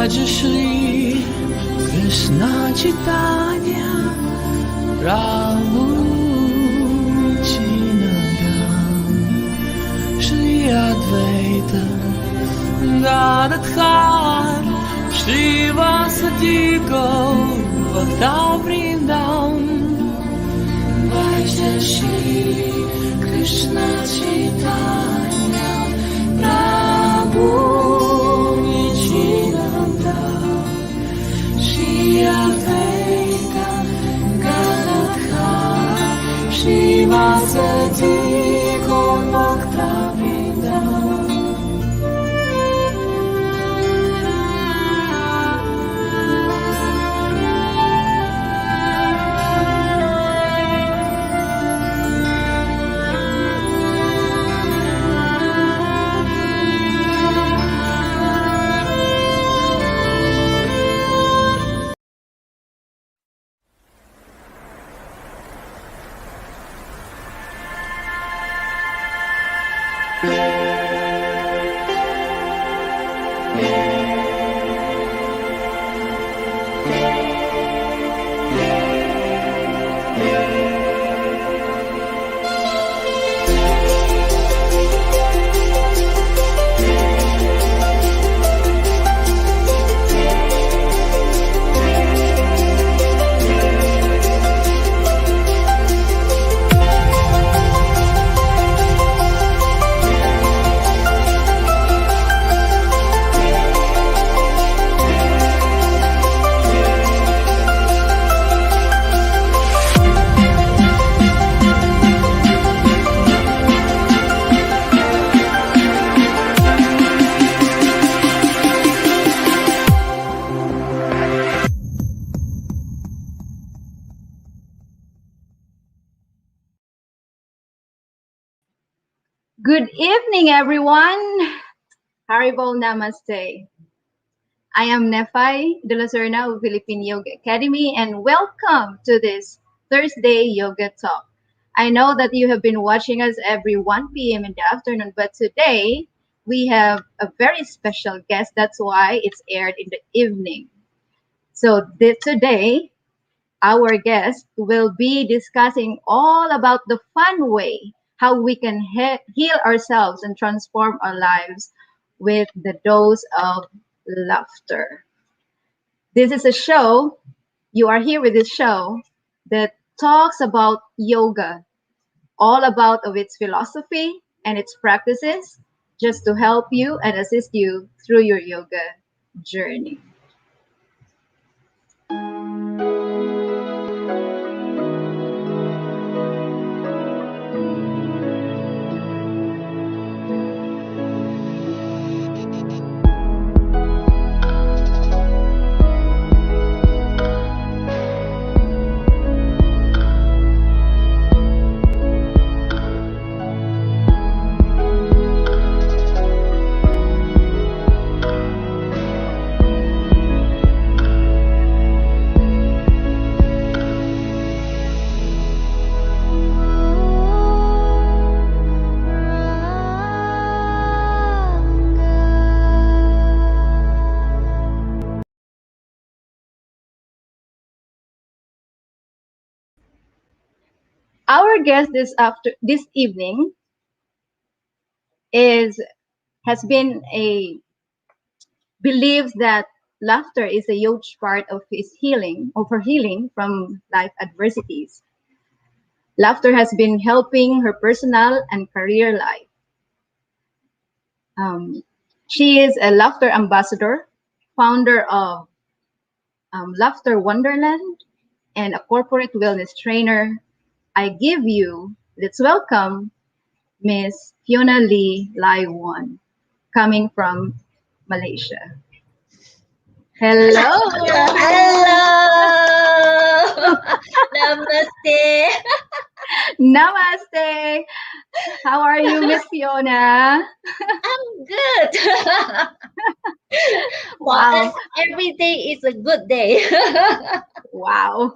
Rajashri Krishna Chaitanya Prabhu Chinagam Shri Advaita Gadadhar Shri Vasati Gaur Bhakta Vrindam Rajashri Krishna Chaitanya Prabhu Nityananda Shri Advaita Gadadhar Shri Vasati Gaur Bhakta Vrindam. Good evening, everyone. Haribol Namaste. I am Nefai de la Serna of Philippine Yoga Academy, and welcome to this Thursday Yoga Talk. I know that you have been watching us every 1 p.m. in the afternoon, but today we have a very special guest. That's why it's aired in the evening. So today, our guest will be discussing all about the fun way how we can heal ourselves and transform our lives with the dose of laughter. This is a show, you are here with this show that talks about yoga, all about of its philosophy and its practices, just to help you and assist you through your yoga journey. Our guest this evening has been believes that laughter is a huge part of her healing from life adversities. Laughter has been helping her personal and career life. She is a laughter ambassador, founder of Laughter Wonderland, and a corporate wellness trainer. Let's welcome Miss Fiona LAI WOON, coming from Malaysia. Hello. Hello. Namaste. Namaste. How are you, Miss Fiona? I'm good. Wow. Every day is a good day. Wow.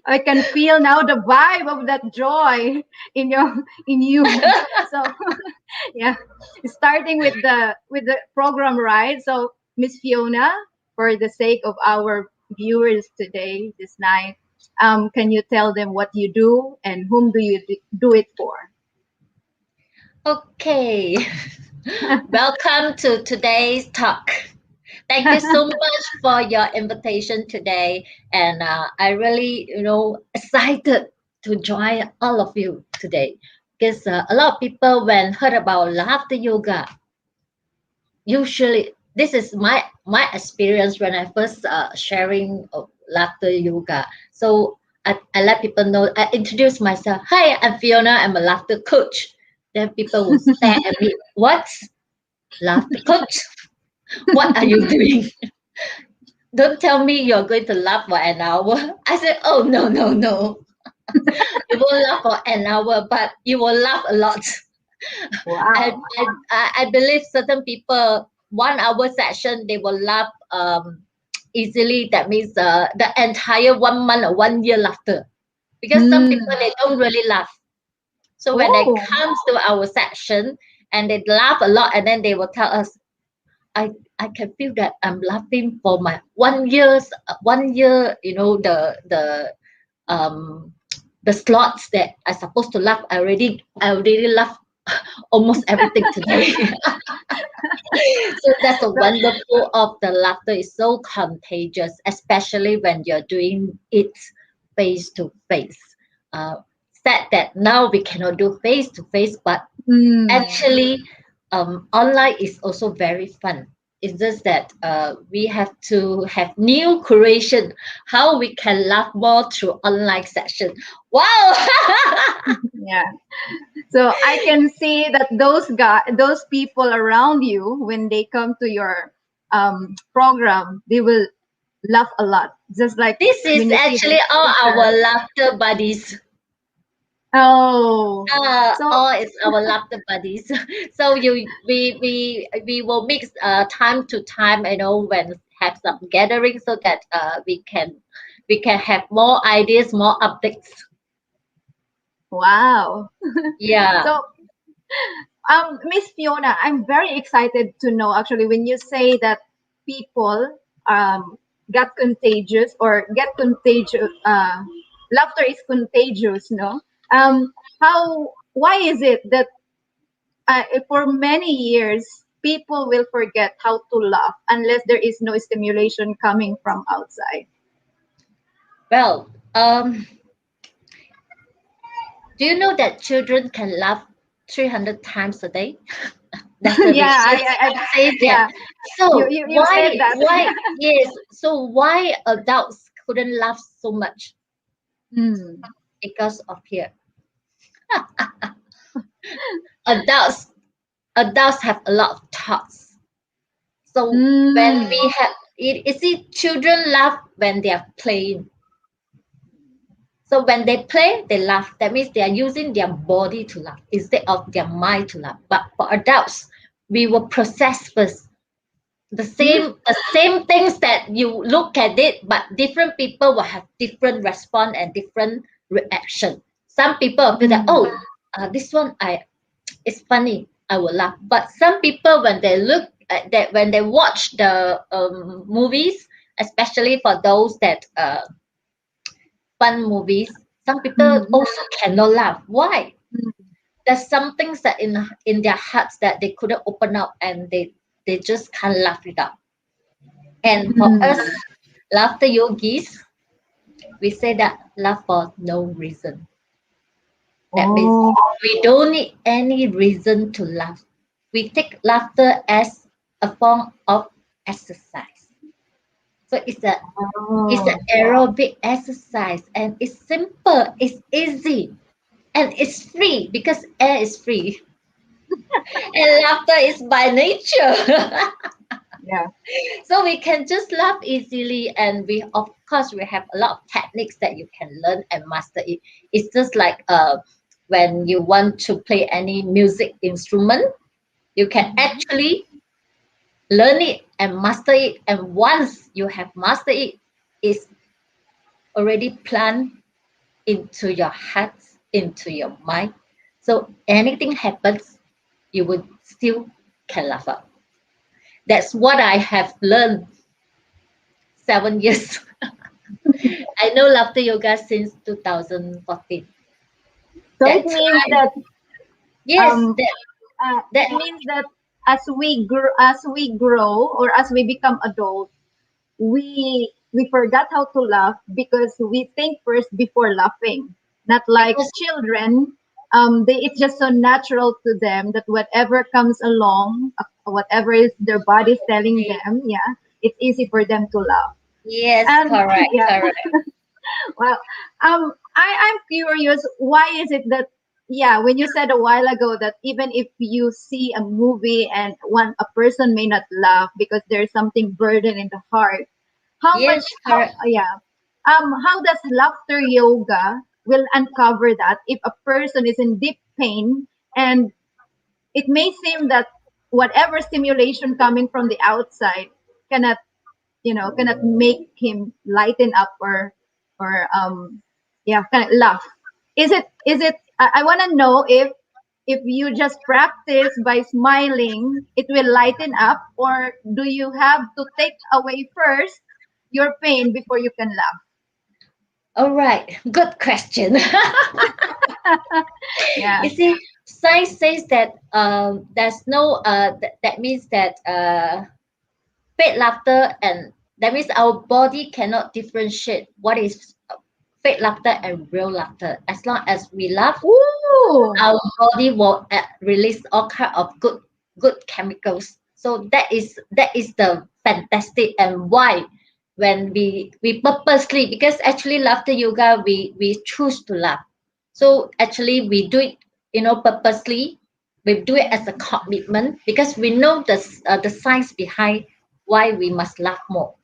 I can feel now the vibe of that joy in you. So yeah, starting with the program, right? So Miss Fiona, for the sake of our viewers today, this night, can you tell them what you do and whom do you do it for? Okay. Welcome to today's talk. Thank you so much for your invitation today. And I really, excited to join all of you today because a lot of people when heard about laughter yoga, usually this is my experience when I first sharing of laughter yoga. So I let people know. I introduce myself. Hi, I'm Fiona. I'm a laughter coach. Then people will stare at me. What? Laughter coach? What are you doing? Don't tell me you're going to laugh for an hour. I said, oh no, no, no. You won't laugh for an hour, but you will laugh a lot. I, Wow. I believe certain people 1 hour session they will laugh easily. That means the entire 1 month or 1 year laughter. Because some people Mm. they don't really laugh. So when they Oh, come to our section and they laugh a lot and then they will tell us, I can feel that I'm laughing for my 1 year, um the slots that I supposed to laugh. I already laugh almost everything today. So that's a wonderful of the laughter is so contagious, especially when you're doing it face to face. Said that now we cannot do face to face, but mm. actually, online is also very fun. It's just that we have to have new creation how we can laugh more through online session. Wow! Yeah. So I can see that those people around you, when they come to your program, they will laugh a lot. Just like This is when you see actually the all picture. our laughter buddies. Oh, so All is our laughter buddies. So we will mix time to time, when have some gathering so that we can have more ideas, more updates. wow. Yeah. So Miss Fiona, I'm very excited to know actually when you say that people got contagious or get contagious. Laughter is contagious, no? How? Why is it that for many years people will forget how to laugh unless there is no stimulation coming from outside? Well, do you know that children can laugh 300 times a day? That's the Yeah, research says that. yeah. You, So you said why that. why yes? So why adults couldn't laugh so much? Hmm. Because of here. Adults adults have a lot of thoughts. So when Mm. we have you see children laugh when they are playing. So when they play, they laugh. That means they are using their body to laugh instead of their mind to laugh. But for adults, we will process first. The same things that you look at it, but different people will have different response and different reaction. Some people will feel that, oh, Mm. this one it's funny, I will laugh. But some people when they look at that, when they watch the movies, especially for those that fun movies, some people Mm. also cannot laugh. Why? There's some things that in their hearts that they couldn't open up and they just can't laugh it out. And for us, Mm. laughter yogis, we say that laugh for no reason. That means Oh. we don't need any reason to laugh. We take laughter as a form of exercise. So it's an Oh. aerobic exercise and it's simple, it's easy, and it's free because air is free and laughter is by nature. Yeah. So we can just laugh easily and we of course we have a lot of techniques that you can learn and master it. It's just like when you want to play any music instrument, you can actually learn it and master it, and once you have mastered it, it's already planted into your heart, into your mind. So anything happens, you would still can laugh out. That's what I have learned 7 years. I know laughter yoga since 2014. So it That means time, that yes, um that it means that as we grow or as we become adult, we forgot how to laugh because we think first before laughing. Not like because children, it's just so natural to them that whatever comes along, whatever is their body's telling them, yeah, it's easy for them to laugh. yes, And correct, yeah, correct. well, I'm curious, why is it that, yeah, when you said a while ago that even if you see a movie and a person may not laugh because there's something burden in the heart, how much, Yes, correct. yeah, how does laughter yoga will uncover that if a person is in deep pain and it may seem that whatever stimulation coming from the outside cannot, cannot make him lighten up or yeah, kind of laugh. Is it I want to know if you just practice by smiling it will lighten up, or do you have to take away first your pain before you can laugh? All right, good question. Yeah. You see, science says that there's no that means that fake laughter, and that means our body cannot differentiate what is fake laughter and real laughter. As long as we laugh, Ooh, our body will release all kind of good chemicals. So that is the fantastic, and why when we purposely, because actually laughter yoga we choose to laugh. So actually we do it, purposely. We do it as a commitment because we know the science behind why we must laugh more.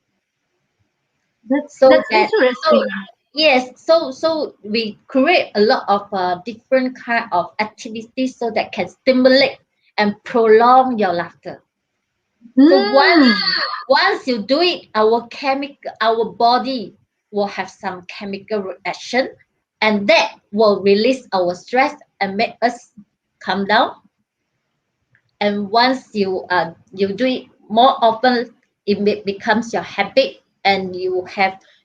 So that's that so interesting. yes, so we create a lot of different kind of activities so that can stimulate and prolong your laughter. So once Mm, once you do it, our body will have some chemical reaction, and that will release our stress and make us calm down. And once you do it more often, becomes your habit, and you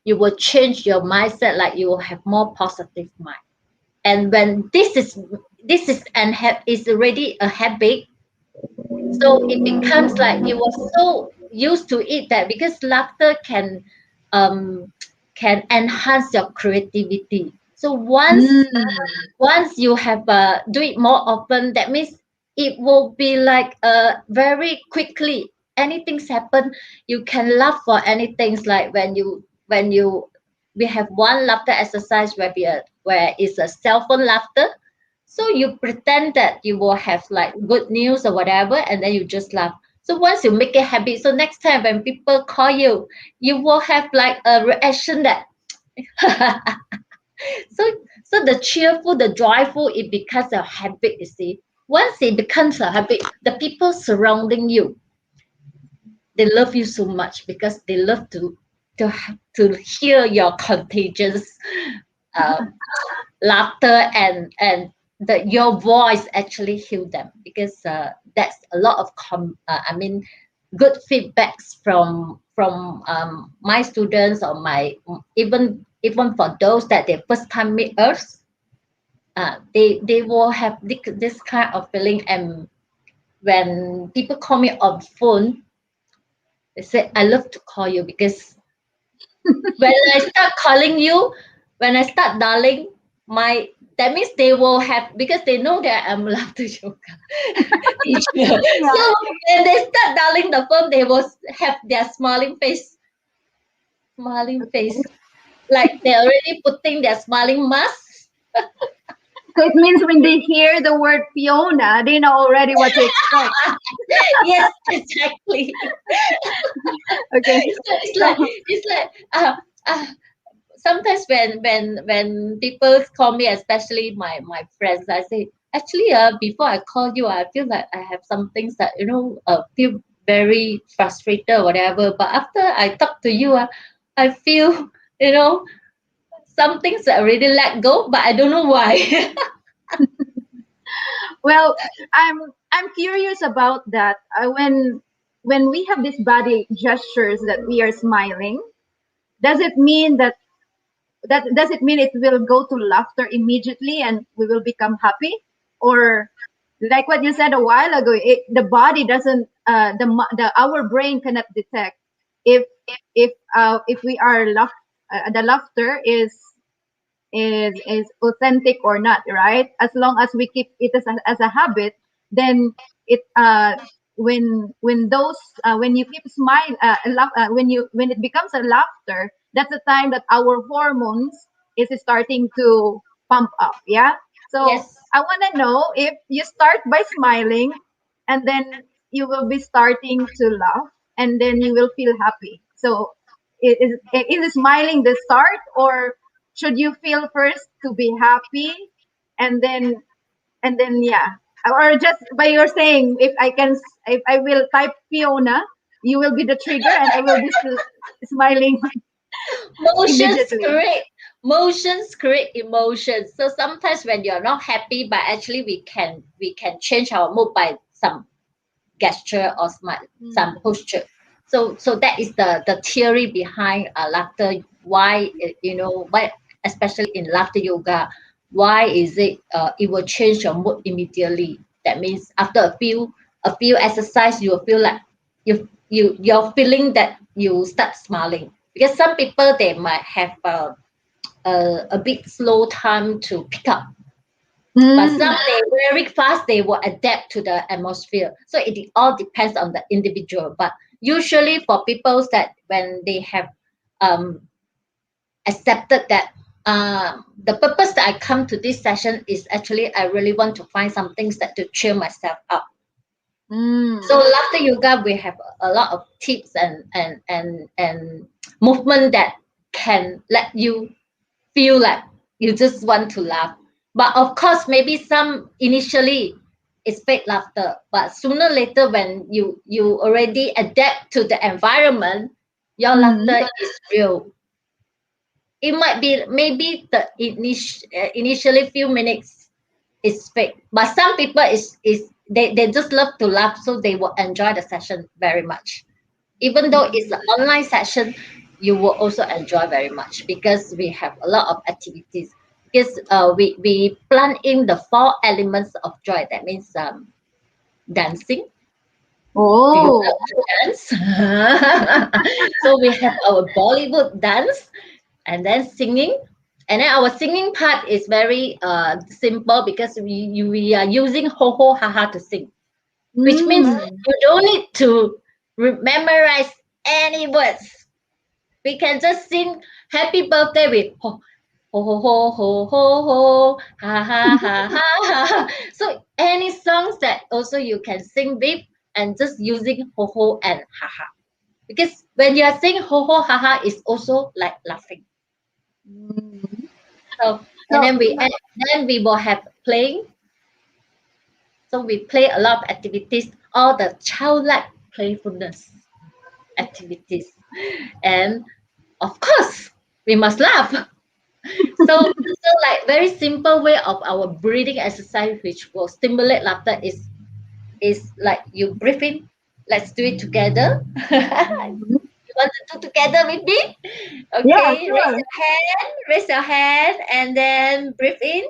will change your mindset, like you will have more positive mind. And when is already a habit, so it becomes like you were so used to it, that because laughter um can enhance your creativity. So mm, once you have do it more often, that means it will be like very quickly anything's happen, you can laugh for anything. Like when you we have one laughter exercise where it's a cell phone laughter. So you pretend that you will have like good news or whatever, and then you just laugh. So once you make a habit, so next time when people call you, you will have like a reaction that so so the cheerful, the joyful, it becomes a habit, you see. Once it becomes a habit, the people surrounding you, they love you so much because they love to hear your contagious um, laughter, and your voice actually heal them, because that's a lot of good feedbacks from my students, or my even for those that they first time meet us. They will have this kind of feeling, and when people call me on phone, they say, I love to call you, because when I start calling you, when I start dialing, my that means they will have, because they know that I'm laughter yoga teacher. So yeah. when they start dialing the phone, they will have their smiling face, like they're already putting their smiling mask. So it means when they hear the word Fiona, they know already what to expect. Yes, exactly. Okay. So it's like So it's like uh, sometimes when people call me, especially my friends, I say, actually before I call you, I feel like I have some things that feel very frustrated or whatever, but after I talk to you, I feel you know some things that I already let go, but I don't know why. well, I'm curious about that. When when we have these body gestures that we are smiling, does it mean that does it mean it will go to laughter immediately and we will become happy? Or like what you said a while ago, the body doesn't the our brain cannot detect if if we are the laughter is authentic or not, right? As long as we keep it as a habit, then it when those when you keep smile when it becomes a laughter, that's the time that our hormones is starting to pump up. Yeah. So Yes. I want to know if you start by smiling, and then you will be starting to laugh, and then you will feel happy. So is smiling the start, or should you feel first to be happy, and then yeah, or just by your saying, if I will type Fiona, you will be the trigger and I will be smiling Motions immediately. create motions create emotions. So sometimes when you're not happy, but actually we can change our mood by some gesture or some Mm. posture. So that is the theory behind laughter. Why why, especially in laughter yoga, why is it it will change your mood immediately. That means after a few exercise, you will feel like you're feeling that you start smiling, because some people they might have a bit slow time to pick up, but some Mm. they very fast, they will adapt to the atmosphere. So it all depends on the individual. But usually for people that when they have um, accepted that the purpose that I come to this session is actually I really want to find some things that to cheer myself up. So Mm. laughter yoga, we have a lot of tips and movement that can let you feel like you just want to laugh. But of course, maybe some initially it's fake laughter, but sooner or later when you already adapt to the environment, your Mm. laughter is real. It might be maybe the initially few minutes is fake, but some people is they just love to laugh, so they will enjoy the session very much. Even though it's an online session, you will also enjoy very much because we have a lot of activities. Because we plan in the four elements of joy. That means dancing. Do you Oh. love to dance? So we have our Bollywood dance, and then singing. And then our singing part is very simple because we are using ho ho ha ha to sing, which means Mm. you don't need to memorize any words. We can just sing happy birthday with ho ho ho ho ho ho ho ha ha ha ha ha. So any songs that also you can sing with and just using ho ho and ha ha. Because when you are saying ho ho ha ha, it's also like laughing. Mm. So and So then we will have playing. So we play a lot of activities, all the childlike playfulness activities. And of course, we must laugh. So like very simple way of our breathing exercise, which will stimulate laughter, is like you breathe in. Let's do it together. You want to do together with me? yeah, Okay, sure. raise your hand, and then breathe in,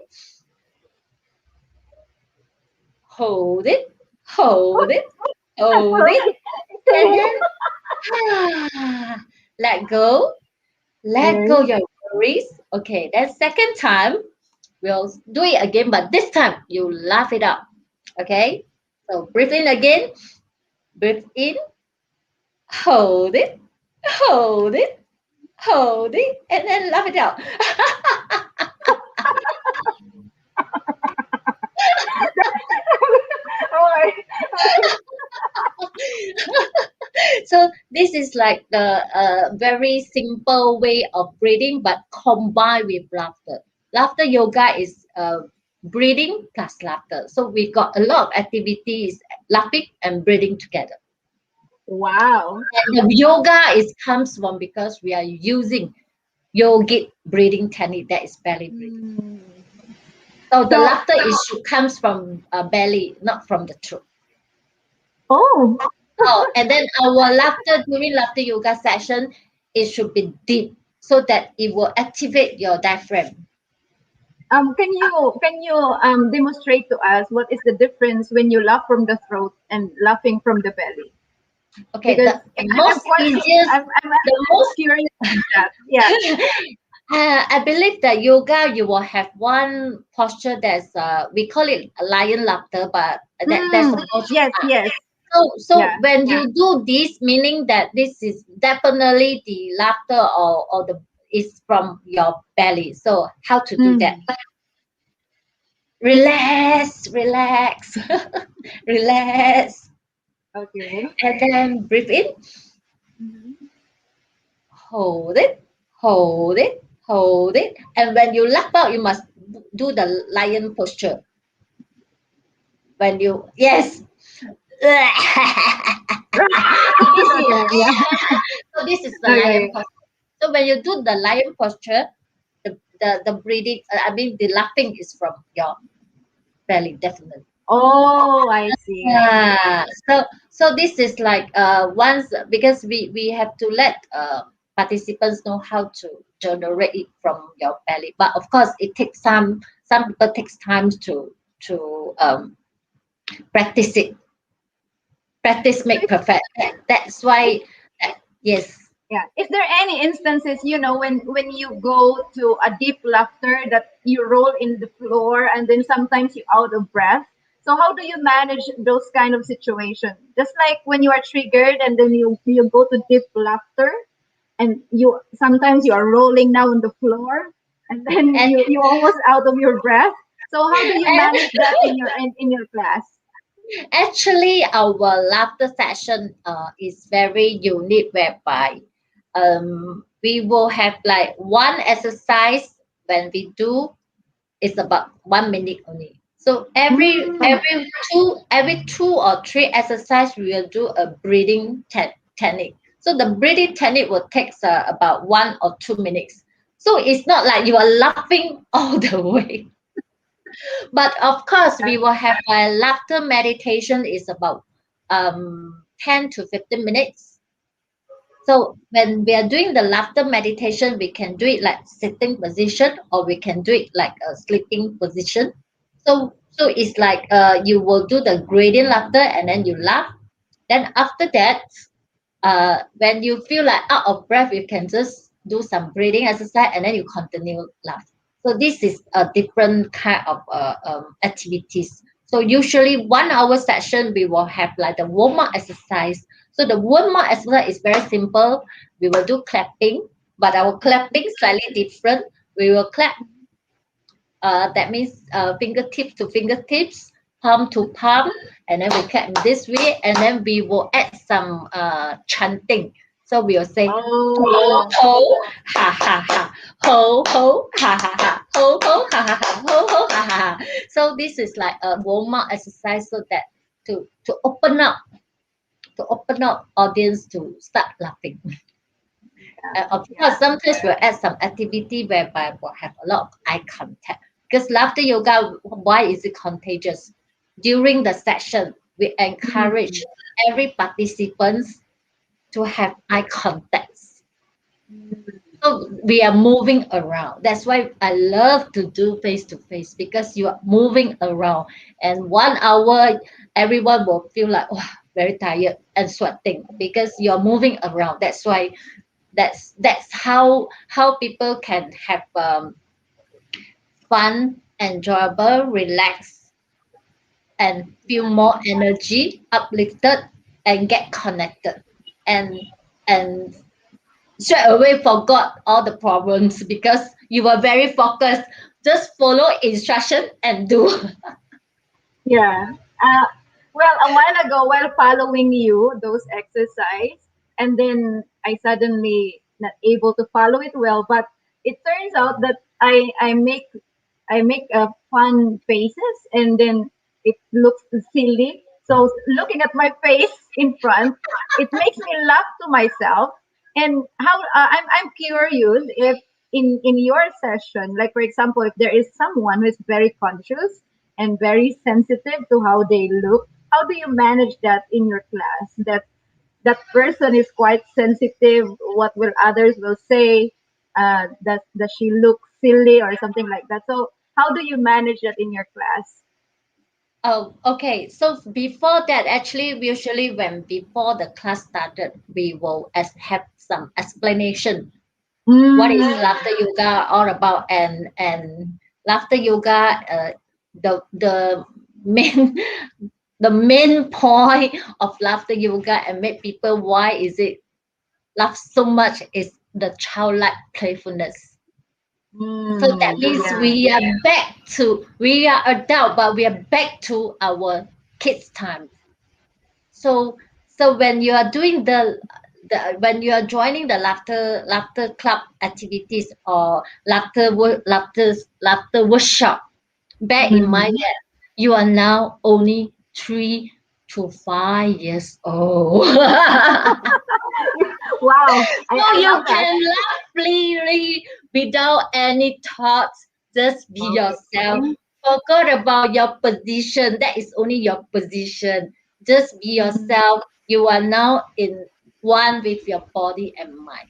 hold it, hold it, hold it, and then let go, let go Mm. your worries. Okay, then second time we'll do it again, but this time you laugh it out. Okay, so breathe in again, breathe in, hold it, hold it, hold it, and then laugh it out. Alright. So this is like the very simple way of breathing, but combined with laughter. Laughter yoga is breathing plus laughter. So we got a lot of activities, laughing and breathing together. Wow. And the yoga is comes from because we are using yogic breathing technique, that is belly breathing. Mm. So the So laughter issue comes from belly, not from the throat. oh. Oh, and then our laughter during laughter yoga session, it should be deep so that it will activate your diaphragm. Can you demonstrate to us what is the difference when you laugh from the throat and laughing from the belly? Okay, Because the I'm most quite easiest, I'm the actually most curious about that. Yeah. I believe that yoga you will have one posture that's we call it lion laughter, but that's a Mm, posture. yes, yes. So Yeah. when you do this, meaning that this is definitely the laughter or the is from your belly. So how to do that? Mm, Relax, relax, relax, okay. and then breathe in, Mhm. hold it, hold it, hold it, and when you laugh out, you must do the lion posture. When you yes. Yeah, yeah. So this is the lion Okay. posture. So when you do the lion posture, the breathing, I mean the laughing is from your belly, definitely. Oh, I see. I see. Yeah. So this is like once because we have to let participants know how to generate it from your belly. But of course, it takes some people takes time to practice it. Practice So make perfect. That's is why. Yes. Yeah. Is there any instances, when you go to a deep laughter that you roll in the floor and then sometimes you out of breath? So how do you manage those kind of situations? Just like when you are triggered and then you go to deep laughter and you sometimes you are rolling now on the floor and then And you almost out of your breath. So how do you manage that in your class? actually, our laughter session is very unique, whereby we will have like one exercise when we do it's about 1 minute only. So Mm, every two or three exercise we will do a breathing technique. So the breathing technique will take about 1 or 2 minutes. So it's not like you are laughing all the way. But of course, we will have a laughter meditation is about 10 to 15 minutes. So when we are doing the laughter meditation, we can do it like sitting position or we can do it like a sleeping position. So it's like you will do the gradient laughter and then you laugh. Then after that, when you feel like out of breath, you can just do some breathing exercise and then you continue laugh. So this is a different kind of activities. So usually 1 hour session, we will have like the warm up exercise. So the warm up exercise is very simple. We will do clapping, but our clapping slightly different. We will clap that means fingertips to fingertips, palm to palm, and then we clap in this way, and then we will add some chanting. So we will say ho oh, ho ha ha ha, ho ho ha ha ha, ho ho ha ha ha, ho ho ha ha ha. So this is like a warm up exercise so that to open up audience to start laughing. Of yeah. course, sometimes we'll add some activity whereby we'll have a lot of eye contact. Because laughter yoga, why is it contagious? During the session, we encourage Mm. every participants to have eye contacts. Mm. So we are moving around. That's why I love to do face to face because you are moving around. And 1 hour, everyone will feel like oh, very tired and sweating because you're moving around. That's why that's how people can have fun, enjoyable, relaxed, and feel more energy, uplifted, and get connected, and and straight away forgot all the problems because you were very focused. Just follow instruction and do. Yeah. Well, a while ago, while following you, those exercise, and then I suddenly not able to follow it well. But it turns out that I make fun faces, and then it looks silly. So looking at my face in front, it makes me laugh to myself. And how I'm curious if in your session, like for example, if there is someone who is very conscious and very sensitive to how they look. how do you manage that in your class? That person is quite sensitive. What will others will say? Does she look silly or something like that? So how do you manage that in your class? Oh, okay. So before that, actually, usually when before the class started, we will have some explanation. What is Mm, laughter yoga all about? And laughter yoga, the main the main point of laughter yoga and make people why is it laugh so much is the childlike playfulness. So that means yeah. we are adult, but we are back to our kids' time. So when you are doing when you are joining the laughter club activities or laughter workshop, bear in mind Mm. that you are now only 3 to 5 years old. Wow, So I you love that. can laugh freely without any thoughts. Just be yourself. Okay. Forget about your position. That is only your position. Just be Mm. yourself. You are now in one with your body and mind.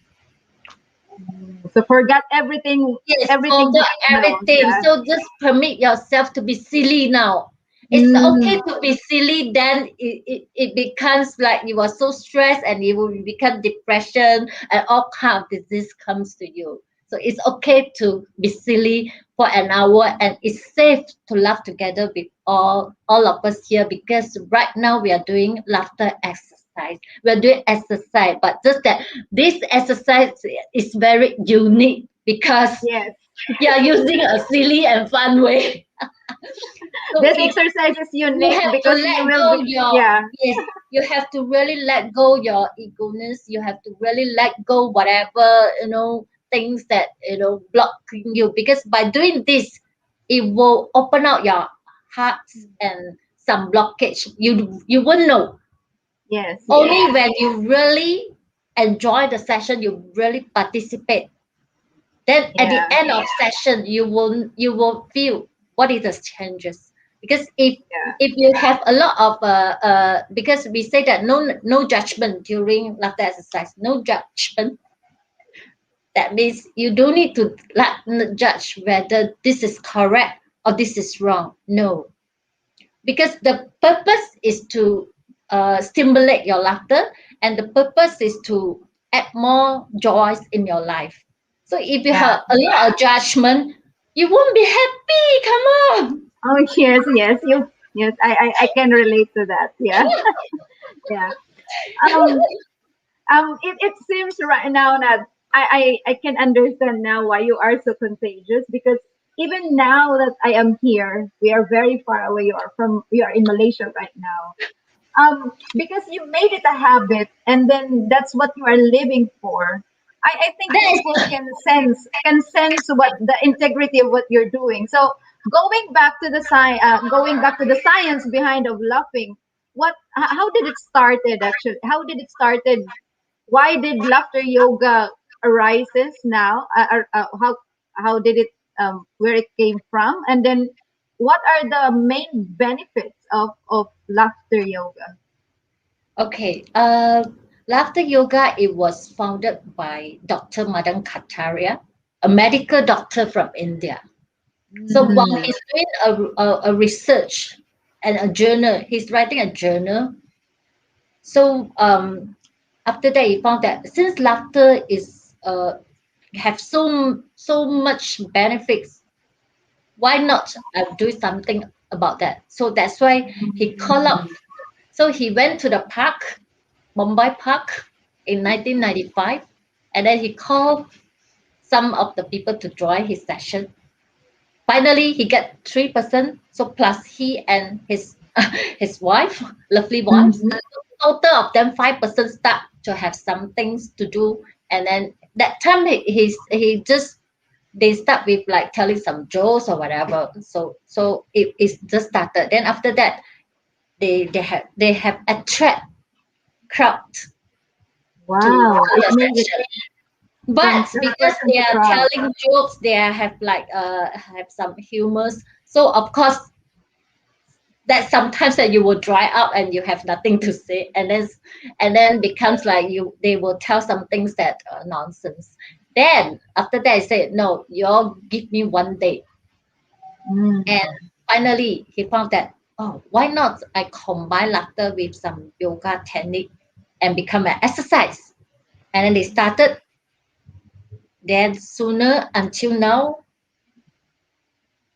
So forget everything, Yes, everything that forget you know. everything. Yeah. So just permit yourself to be silly now. It's Mm, okay to be silly, then it becomes like you are so stressed and it will become depression and all kind of disease comes to you. So it's okay to be silly for an hour and it's safe to laugh together with all of us here because right now we are doing laughter exercise. We are doing exercise, but just that this exercise is very unique because yes. you are using a silly and fun way. So This if exercise is you unique have to because you let will go be, your yeah. yes, you have to really let go your egoness. You have to really let go whatever things that blocking you because by doing this, it will open out your heart and some blockage. You won't know Yes, yes. only when you really enjoy the session. You really participate then at the Yeah, end of session you will feel what is the changes because yeah. if you have a lot of because we say that no judgment during laughter exercise, no judgment. That means you don't need to judge whether this is correct or this is wrong. No, because the purpose is to stimulate your laughter and the purpose is to add more joys in your life. So if you Yeah. have a lot of judgment, you won't be happy. Come on. Oh, yes, yes. Yes, I can relate to that. Yeah, yeah. Um, it seems right now that I can understand now why you are so contagious because even now that I am here, we are very far away. We are in Malaysia right now. Because you made it a habit and then that's what you are living for. I think That is people can sense what the integrity of what you're doing. So going back to the science behind of laughing, how did it started actually? How did it started? Why did laughter yoga arises now? How did it where it came from? And then what are the main benefits of laughter yoga? okay. Laughter yoga. It was founded by Dr. Madan Kataria, a medical doctor from India. So while Mm, he's doing a research and a journal, he's writing a journal. So after that, he found that since laughter is have so much benefits, why not do something about that? So that's why he called up. So he went to the park, Mumbai Park, in 1995, and then he called some of the people to join his session. Finally, he got 3%. So plus he and his his wife, lovely wives, mhm. total of them 5% start to have some things to do. And then that time he just they start with like telling some jokes or whatever. So it's just started. Then after that, they have attract crowd to Wow, it the made it session. But from three because person they to are crowd. telling jokes, they have like have some humors. So of course that sometimes that you will dry up and you have nothing to say, and then becomes like they will tell some things that are nonsense. Then after that I said, no, you all give me 1 day. And finally he found that, oh, why not I combine laughter with some yoga technique and become an exercise. And then they started. Then sooner until now,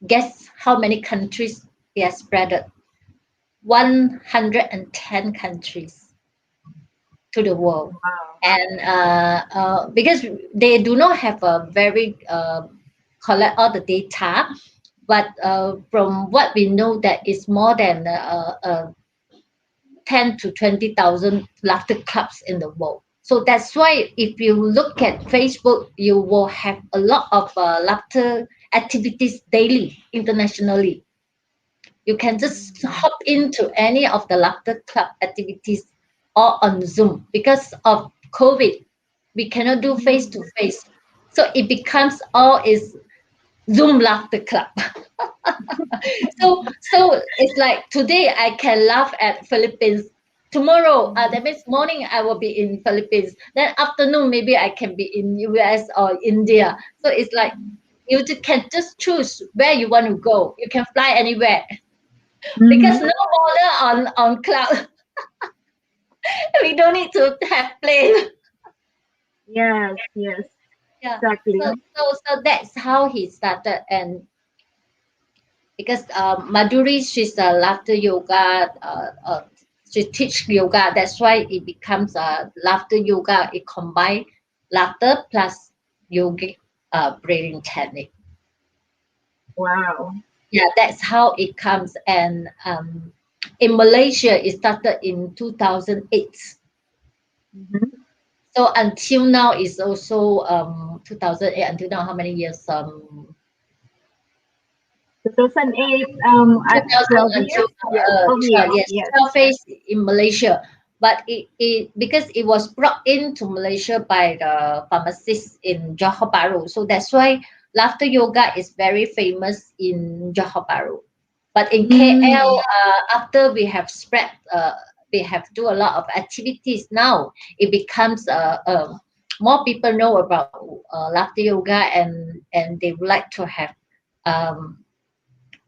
guess how many countries they are spread? 110 countries to the world. Wow. And because they do not have a very collect all the data, but from what we know, that is more than 10 to 20,000 laughter clubs in the world. So that's why if you look at Facebook, you will have a lot of laughter activities daily internationally. You can just hop into any of the laughter club activities or on Zoom. Because of COVID, we cannot do face to face. So it becomes all is Zoom laughter club. So it's like today I can laugh at Philippines. Tomorrow, that means morning I will be in Philippines. Then afternoon maybe I can be in US or India. So it's like you can just choose where you want to go. You can fly anywhere because no border on cloud. We don't need to have plane. Yes, yes, Yeah. exactly. So that's how he started. And because Madhuri, she's a laughter yoga. She teach yoga. That's why it becomes laughter yoga. It combine laughter plus yogic breathing technique. Wow. Yeah, that's how it comes. And in Malaysia, it started in 2008. So until now, it's also 2008. Until now, how many years? 2008, 2000 12 until years? Yes, 12 years. 12, yes, Yes. 12 years in Malaysia. But it because it was brought into Malaysia by the pharmacists in Johor Bahru. So that's why laughter yoga is very famous in Johor Bahru. But in KL, after we have spread, we have do a lot of activities now. It becomes more people know about laughter yoga, and they would like to have um,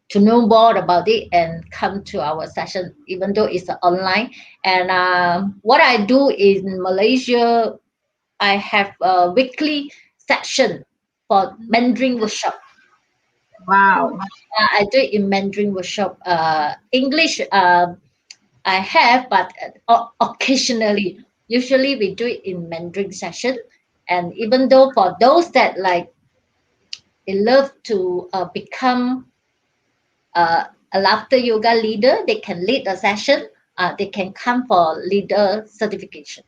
to know more about it and come to our session, even though it's online. And what I do in Malaysia, I have a weekly session for Mandarin workshop. Wow. I do it in Mandarin workshop. English, I have, but occasionally. Usually, we do it in Mandarin session. And even though for those that like they love to become a laughter yoga leader, they can lead a session. They can come for leader certification.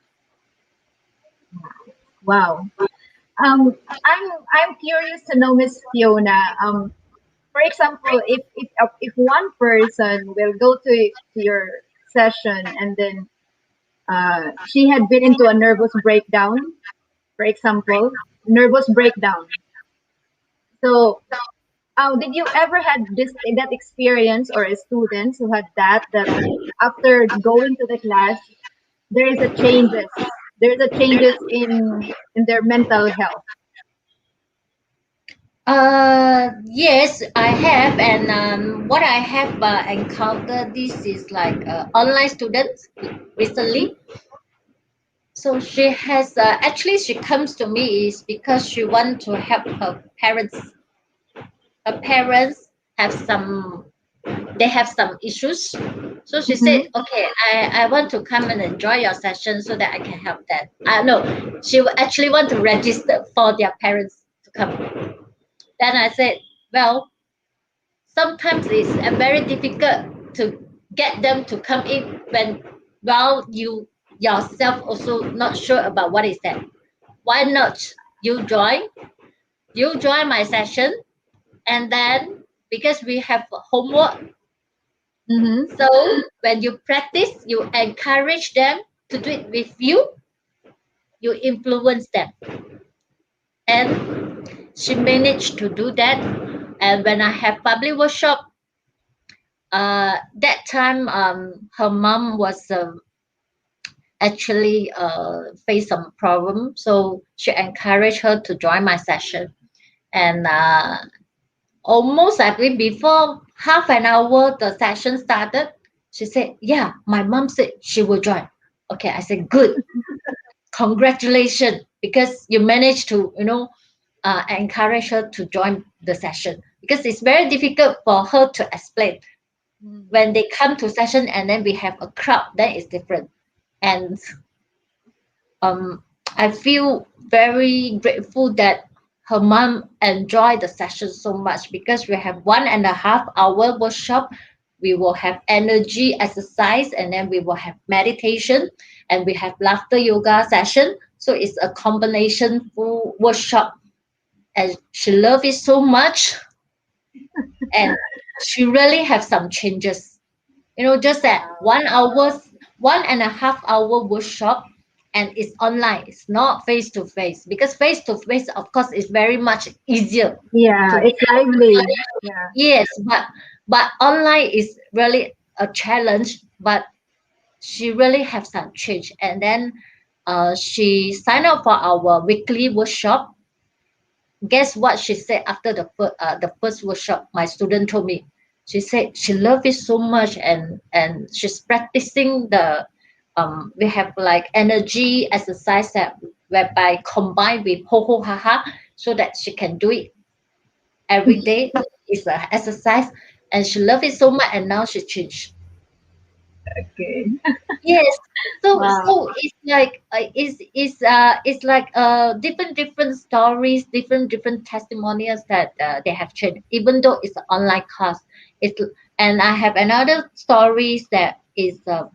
Wow. I'm curious to know, Miss Fiona. For example, if one person will go to your session and then she had been into a nervous breakdown, for example, nervous breakdown. So, did you ever had that experience, or a student who had that after going to the class, there is a changes. There's a changes in their mental health. Yes, I have, and what I have encountered this is like online students recently. So she has actually she comes to me is because she want to help her parents. Her parents have some they have some issues. So she said, Mm-hmm. okay, I want to come and enjoy your session so that I can help that. No, she will actually want to register for their parents to come. Then I said, well, sometimes it's very difficult to get them to come in when well you yourself also not sure about what is that. Why not you join my session, and then because we have homework. Mm-hmm. So when you practice, you encourage them to do it with you, you influence them. And she managed to do that. And when I have public workshop, that time her mom was actually faced some problem, so she encouraged her to join my session. And almost I believe before half an hour the session started, she said, yeah, my mom said she will join. Okay, I said, good, congratulations, because you managed to encourage her to join the session, because it's very difficult for her to explain. When they come to session and then we have a crowd, then it's different. And I feel very grateful that her mom enjoyed the session so much, because we have 1.5 hour workshop. We will have energy exercise, and then we will have meditation, and we have laughter yoga session. So it's a combination full workshop, and she loved it so much. And she really have some changes. Just that 1 hour, 1.5 hour workshop, and it's online. It's not face to face, because face to face, of course, is very much easier Yeah, to. it's lively. Yeah. Yes, but online is really a challenge. But she really have some change, and then she signed up for our weekly workshop. Guess what she said after the first workshop? My student told me, she said she loved it so much, and she's practicing the we have like energy exercise that whereby combined with ho ho ha ha, so that she can do it every day. It's an exercise, and she loved it so much, and now she changed. Okay. Yes. Wow. So it's like it's like different stories, different testimonials that they have shared, even though it's an online class. It's And I have another stories that is a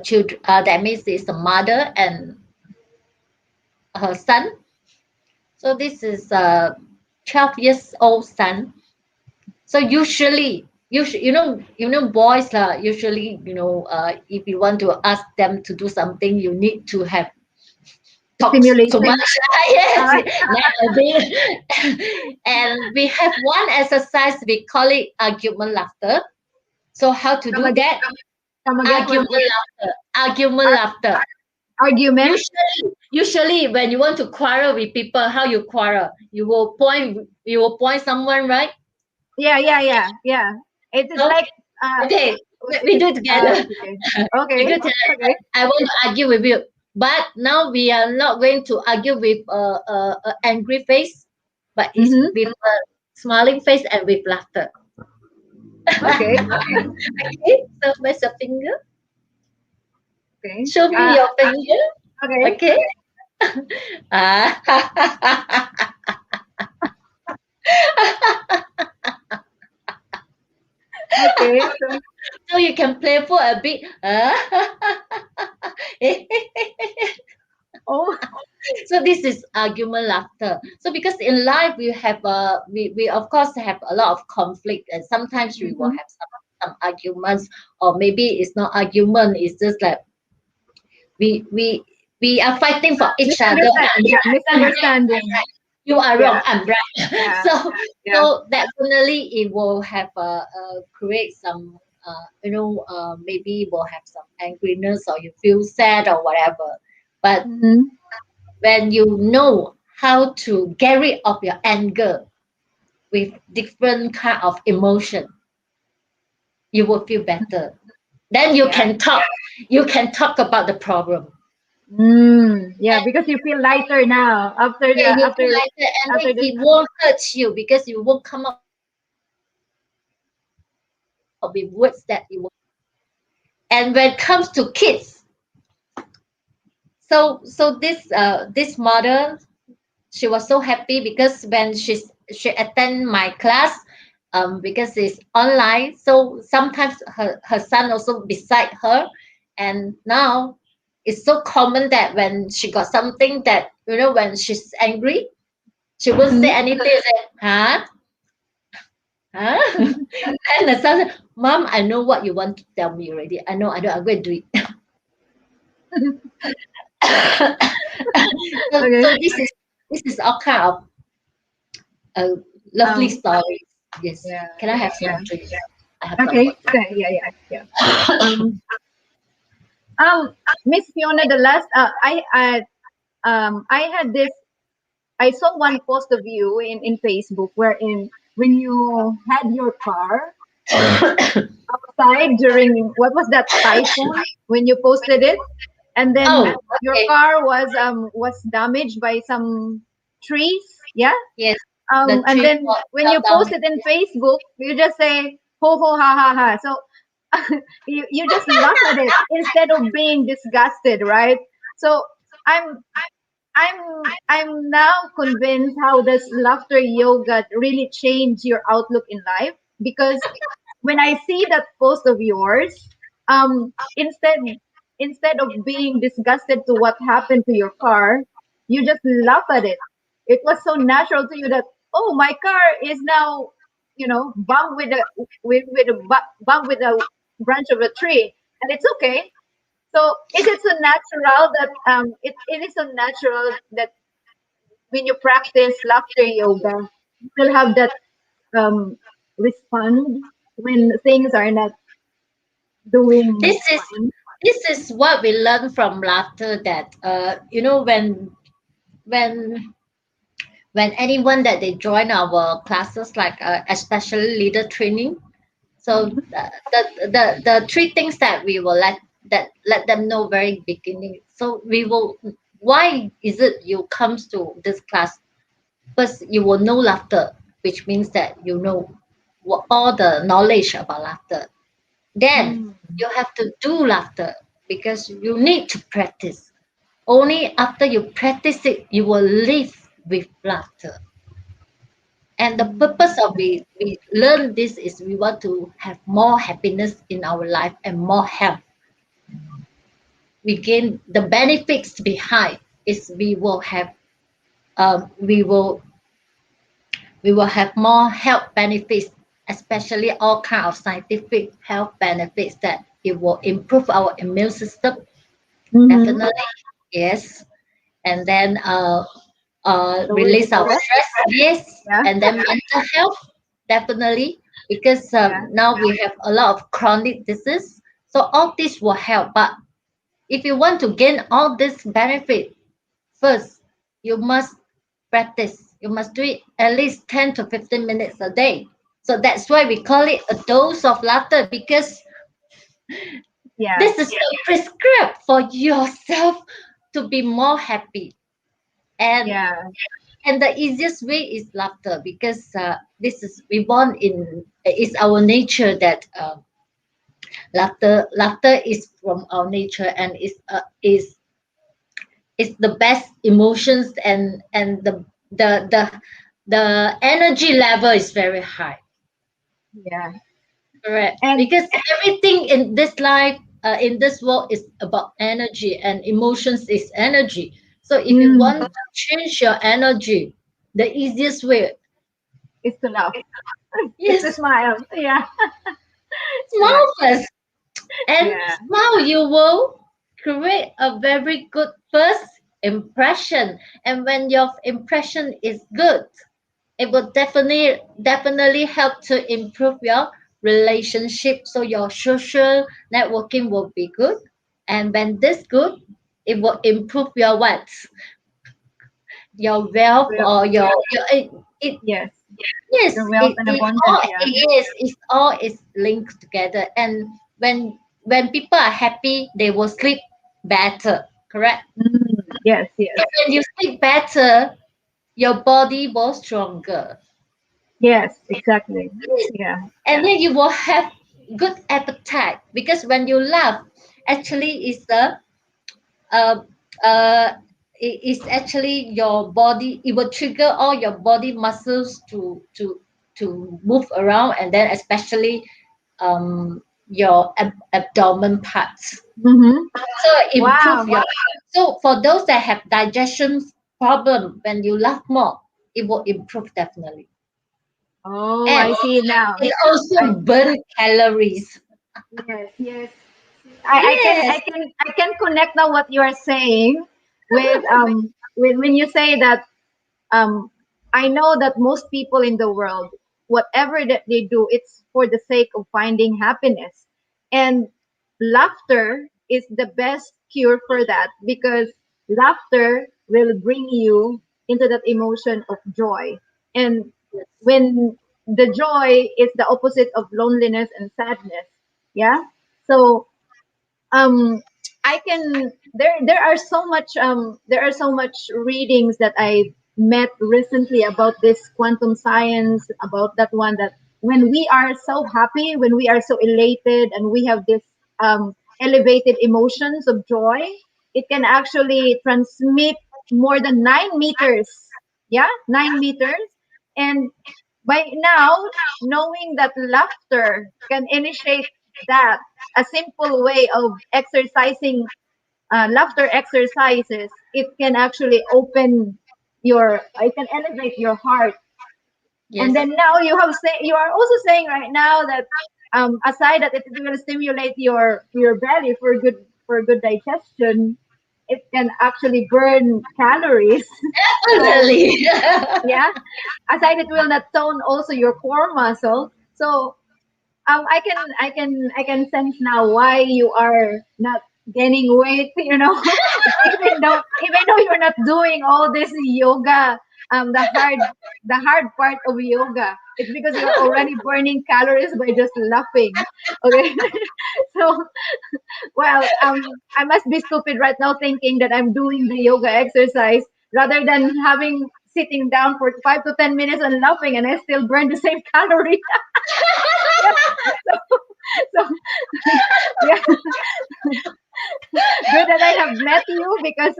child, that means it's a mother and her son. So this is a 12 years old son. So usually, boys usually, if you want to ask them to do something, you need to have talk so Stimulating. much. Yes, Uh, nowadays. And we have one exercise, we call it argument laughter. So how to come do again. that? Come again. Argument laughter. Argument Ar- laughter. argument. Usually when you want to quarrel with people, how you quarrel? You will point someone, right? Yeah, yeah, yeah, yeah. It is So like okay, what we is it? do it together. Okay. We do Okay. it together. Okay. I want to argue with you, but now we are not going to argue with angry face, but it's Mm-hmm. with a smiling face and with laughter. Okay. Okay, so where's your finger? Okay. Show me your finger. Okay. Okay. Ah. Okay. So, So you can play for a bit. oh. So this is argument laughter. So because in life we of course have a lot of conflict, and sometimes we will Mm-hmm. have some arguments, or maybe it's not argument, it's just like we are fighting for each other. Misunderstand. Yeah. I'm right, Misunderstanding. you are Yeah. wrong, I'm right. Yeah. So Yeah. so definitely it will have create some maybe will have some angriness, or you feel sad or whatever. But Mm-hmm. when you know how to get rid of your anger with different kind of emotion, you will feel better. Then Yeah. you can talk about the problem. Yeah, because you feel lighter now after Yeah, the you feel like that, and then after the it won't hurt you, because you won't come up with words that you want to say. And when it comes to kids, so this mother, she was so happy, because when she attend my class, because it's online, so sometimes her son also beside her. And now it's so common that when she got something that, when she's angry, she won't say Mhm. anything. Say, huh? Huh? And the son said, Mom, I know what you want to tell me already. I know, I'm going to do it. So Okay. this is all kind of uh, lovely Um. stories. Yes. Yeah. Can I have Yeah. some drinks? I have some Okay. water. Okay. Yeah. Yeah. Yeah. Um. Miss Fiona, the last I had this. I saw one post of you in Facebook wherein when you had your car outside during what was that typhoon when you posted it, and then Oh, your okay. car was damaged by some trees. Yeah. Yes, the And tree then when fell you down. post it in Facebook, you just say ho ho ha ha ha. So you just laugh at it instead of being disgusted, right? So I'm I'm now convinced how does laughter yoga really change your outlook in life, because when I see that post of yours, instead of being disgusted to what happened to your car, you just laugh at it. It was so natural to you that, oh, my car is now, bumped with bump with a branch of a tree, and it's okay. So is it so natural that it is so natural that when you practice laughter yoga, you will have that um respond when things are not This doing is fine. this is what we learn from laughter, that when when anyone that they join our classes, like especially leader training. So Mhm. the three things that we will let them know very beginning. So we will, why is it you comes to this class? First, you will know laughter, which means that you know all the knowledge about laughter. Then Mm. you have to do laughter because you need to practice. Only after you practice it, you will live with laughter. And the purpose of we learn this is we want to have more happiness in our life and more health. We gain the benefits behind is um, we will we will have more health benefits, especially all kind of scientific health benefits, that it will improve our immune system. Mm-hmm. Definitely, yes. And then Lower the release our stress. stress, yes. Yeah. And then mental health, definitely, because Yeah. now we have a lot of chronic disease. So all this will help. But if you want to gain all this benefit, first you must practice. You must do it at least 10 to 15 minutes a day. So that's why we call it a dose of laughter, because Yeah. this is prescribed for yourself to be more happy. And Yeah. and the easiest way is laughter, because this is we born in, it's our nature that laughter is from our nature, and is the best emotions, and the energy level is very high. Yeah. Correct, And because everything in this life, in this world, is about energy, and emotions is energy. So if you mm, want to change your energy, the easiest way, it's to laugh. It's to yes, smile. Yeah. Yeah. smile first. And Yeah. smile, you will create a very good first impression. And when your impression is good, it will definitely help to improve your relationship. So your social networking will be good. And when this good, it will improve your what? Your wealth, Well, or your it yes. yes, Your wealth and abundance. Yeah. all is linked together. And when people are happy, they will sleep better. Correct. Yes. Yes. And when you sleep better, your body will stronger. Yes. Exactly. Yes. Yeah. And then you will have good appetite, because when you laugh, actually is the uh, uh, is actually your body. It will trigger all your body muscles to move around, and then especially your abdomen parts. Mm-hmm. So improve Wow. your. So for those that have digestion problem, when you laugh more, it will improve definitely. Oh, And I see now. it also I burn calories. Yes. Yes. Yes. I can connect now what you are saying with when you say that um I know that most people in the world whatever that they do, it's for the sake of finding happiness. And laughter is the best cure for that, because laughter will bring you into that emotion of joy. And when the joy is the opposite of loneliness and sadness, yeah. So um I can, there are so much readings that I met recently about this quantum science, about that one, that when we are so happy, when we are so elated, and we have this elevated emotions of joy, it can actually transmit more than 9 meters. Yeah, 9 meters. And by now, knowing that laughter can initiate that, a simple way of exercising laughter exercises, it can actually open your, it can elevate your heart. And Yes. then now you are also saying right now that aside that it will stimulate your belly for good digestion, it can actually burn calories. So Definitely. yeah, aside it will not tone also your core muscle. So I can sense now why you are not gaining weight. Even though you're not doing all this yoga, the hard part of yoga, it's because you're already burning calories by just laughing. Okay, so well, I must be stupid right now thinking that I'm doing the yoga exercise rather than having sitting down for 5 to 10 minutes and laughing, and I still burn the same calorie. Yeah. So yeah, good that I have met you, because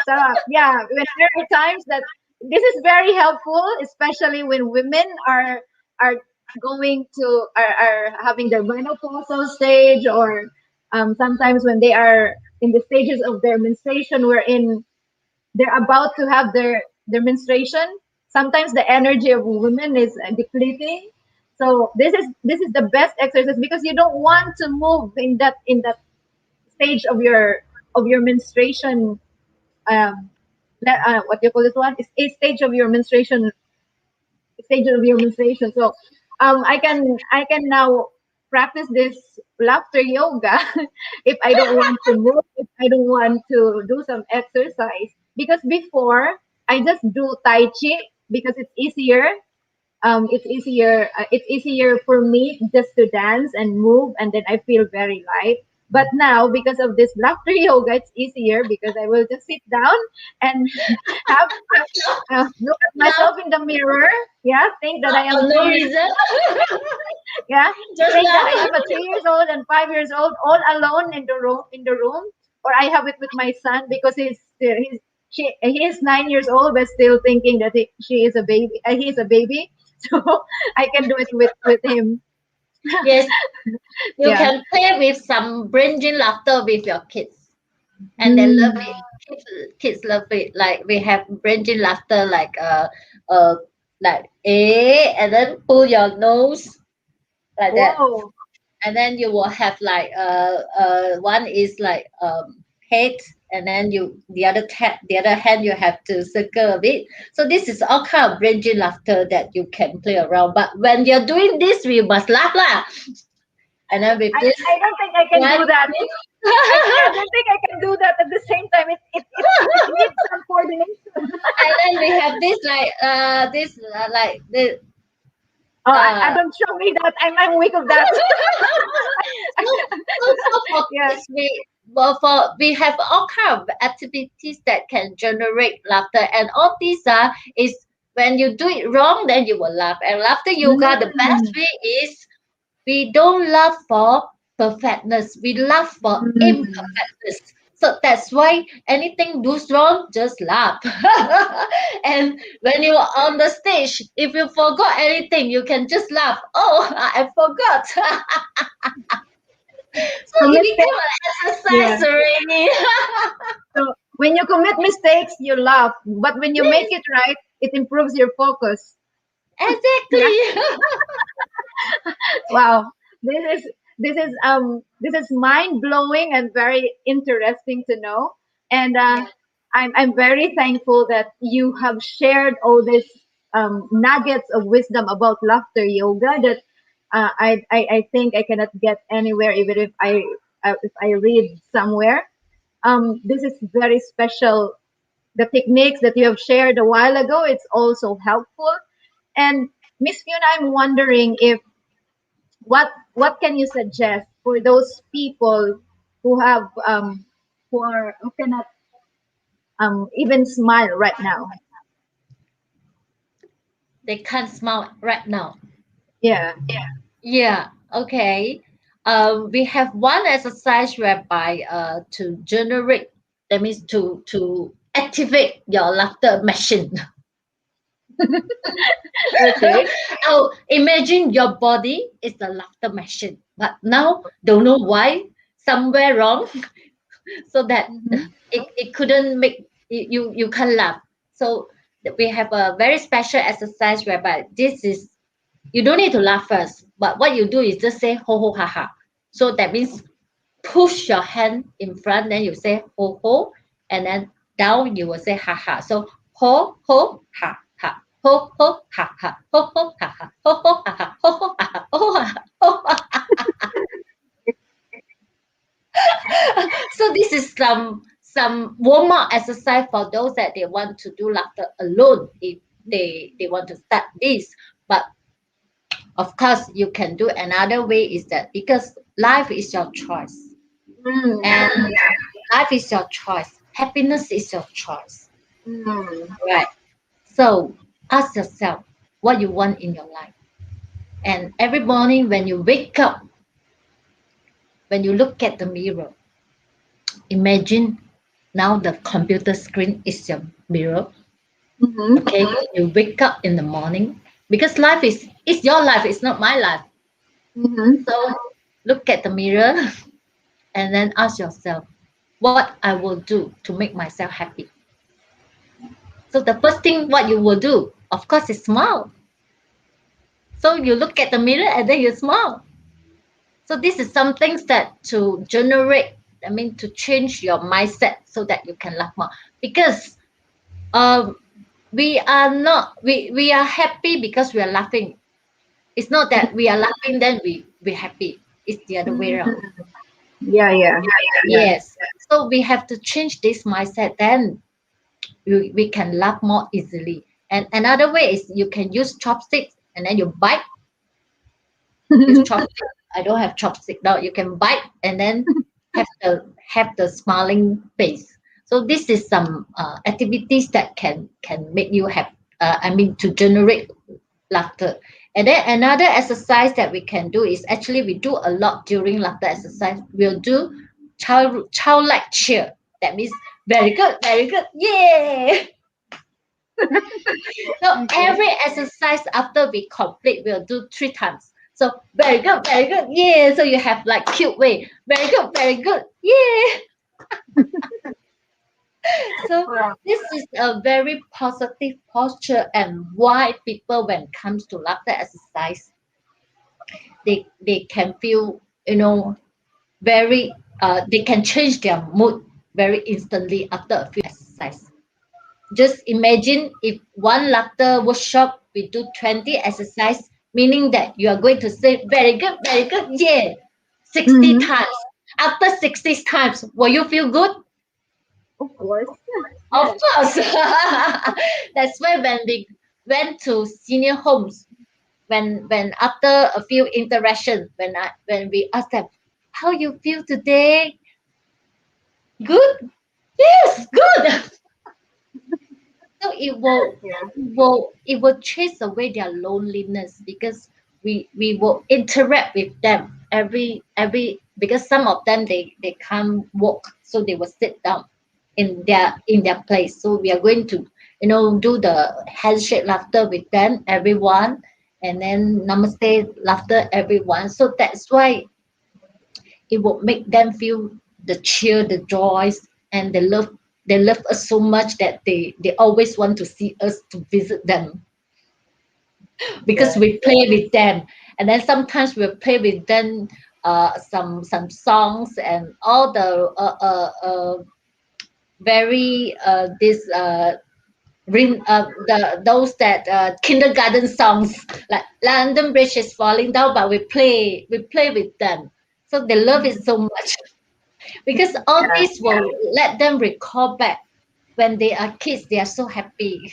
so yeah, when there are times that this is very helpful, especially when women are going to are having their menopausal stage, or sometimes when they are in the stages of their menstruation, wherein they're about to have their menstruation. Sometimes the energy of women is depleting. So this is the best exercise, because you don't want to move in that stage of your menstruation. Um, what do you call this one? It's a stage of your menstruation. So I can now practice this laughter yoga if I don't want to move, if I don't want to do some exercise. Because before I just do Tai Chi because it's easier. It's easier for me just to dance and move, and then I feel very light. But now, because of this laughter yoga, it's easier because I will just sit down and have look at Laugh, myself in the mirror. Yeah, think that I laugh am for no 3 years. reason. Yeah, Just think that I laugh. am a 3 years old and 5 years old, all alone in the room, or I have it with my son because he is 9 years old, but still thinking that she is a baby. He is a baby, so I can do it with him. Yes, you Yeah. can play with some bringing laughter with your kids, and they love Mm. it. Kids love it. Like we have bringing laughter, uh, like and then pull your nose like that, Whoa. and then you will have like one is like head, and then the other hand you have to circle a bit. So this is all kind of bringing laughter that you can play around. But when you're doing this, we must laugh lah. And then with this I don't think I can one do that. I don't think I can do that at the same time. It needs some coordination. and then we have this this like the Oh, I uh don't show me that. I'm weak of that. so for Yeah. kids we have all kind of activities that can generate laughter, and all these are is when you do it wrong, then you will laugh. And laughter yoga, the best Mm. way is we don't laugh for perfectness, we laugh for Mm. imperfectness. So that's why anything goes wrong, just laugh. And when you are on the stage, if you forgot anything, you can just laugh. Oh, I forgot. So So it became mistakes. an Yeah. exercise already. So when you commit mistakes, you laugh. But when you make Yes, it right, it improves your focus. Yeah. exactly. Wow. This is mind blowing and very interesting to know. And Yeah. I'm very thankful that you have shared all this nuggets of wisdom about laughter yoga that I think I cannot get anywhere, even if I read somewhere. This is very special. The techniques that you have shared a while ago, it's also helpful. And Miss Fiona, I'm wondering if what can you suggest for those people who have who cannot even smile right now? They can't smile right now. Yeah. Yeah, okay. We have one exercise whereby to generate, that means to activate your laughter machine. Okay. Oh, imagine your body is the laughter machine, but now don't know why somewhere wrong, so that Mhm. it couldn't make you can't laugh. So we have a very special exercise whereby this is, you don't need to laugh first, but what you do is just say ho ho ha ha. So that means push your hand in front, then you say ho ho, and then down you will say ha ha. So ho ho ha ha, ho ho ha ha, ho ho ha ha, ho ho ha ha, ho ho ha ha, ho ho ha ha, ho ho ha ha. So this is some warm up exercise for those that they want to do laughter alone, if they want to start this. But of course, you can do another way, is that because life is your choice, Mm, and yeah. life is your choice, happiness is your choice, Mm, right? So ask yourself what you want in your life. And every morning when you wake up, when you look at the mirror, imagine now the computer screen is your mirror. mhm, Okay, you wake up in the morning, because life is your life, it's not my life. mhm, So look at the mirror and then ask yourself what I will do to make myself happy. So the first thing what you will do, of course, is smile. So you look at the mirror and then you smile. So this is some things that to generate, I mean, to change your mindset so that you can laugh more. Because um, we are not, we are happy because we are laughing. It's not that we are laughing then we're happy. It's the other way around. mhm. Yeah, yeah, yeah. Yes. So we have to change this mindset. Then we can laugh more easily. And another way is you can use chopsticks and then you bite. Use chopstick. I don't have chopstick now. You can bite and then have the smiling face. So this is some activities that can make you have. I mean, to generate laughter. And then another exercise that we can do is, actually we do a lot during laughter exercise. We'll do childlike cheer. That means very good, yay! So Okay. every exercise after we complete, we'll do 3 times. So very good, yeah. So you have like cute way. Very good, yeah. So Wow. this is a very positive posture, and why people, when it comes to laughter exercise, they can feel, very they can change their mood very instantly after a few exercise. Just imagine if one laughter workshop we do 20 exercise, meaning that you are going to say very good, yeah, 60 Mhm. times. After 60 times, will you feel good? Of course. Of Yes. course. That's why when we went to senior homes, when after a few interactions, when we asked them, how you feel today? Good? Yes, good. So Yeah. it will chase away their loneliness, because we will interact with them every, because some of them they can't walk, so they will sit down in their place. So we are going to, do the handshake laughter with them, everyone, and then namaste laughter, everyone. So that's why it will make them feel the cheer, the joys, and they love us so much that they always want to see us to visit them, because Yeah. we play with them. And then sometimes we'll play with them some songs, and all the very this those that kindergarten songs like London Bridge is falling down, but we play with them, so they love it so much because all Yeah, this will let them recall back when they are kids. They are so happy,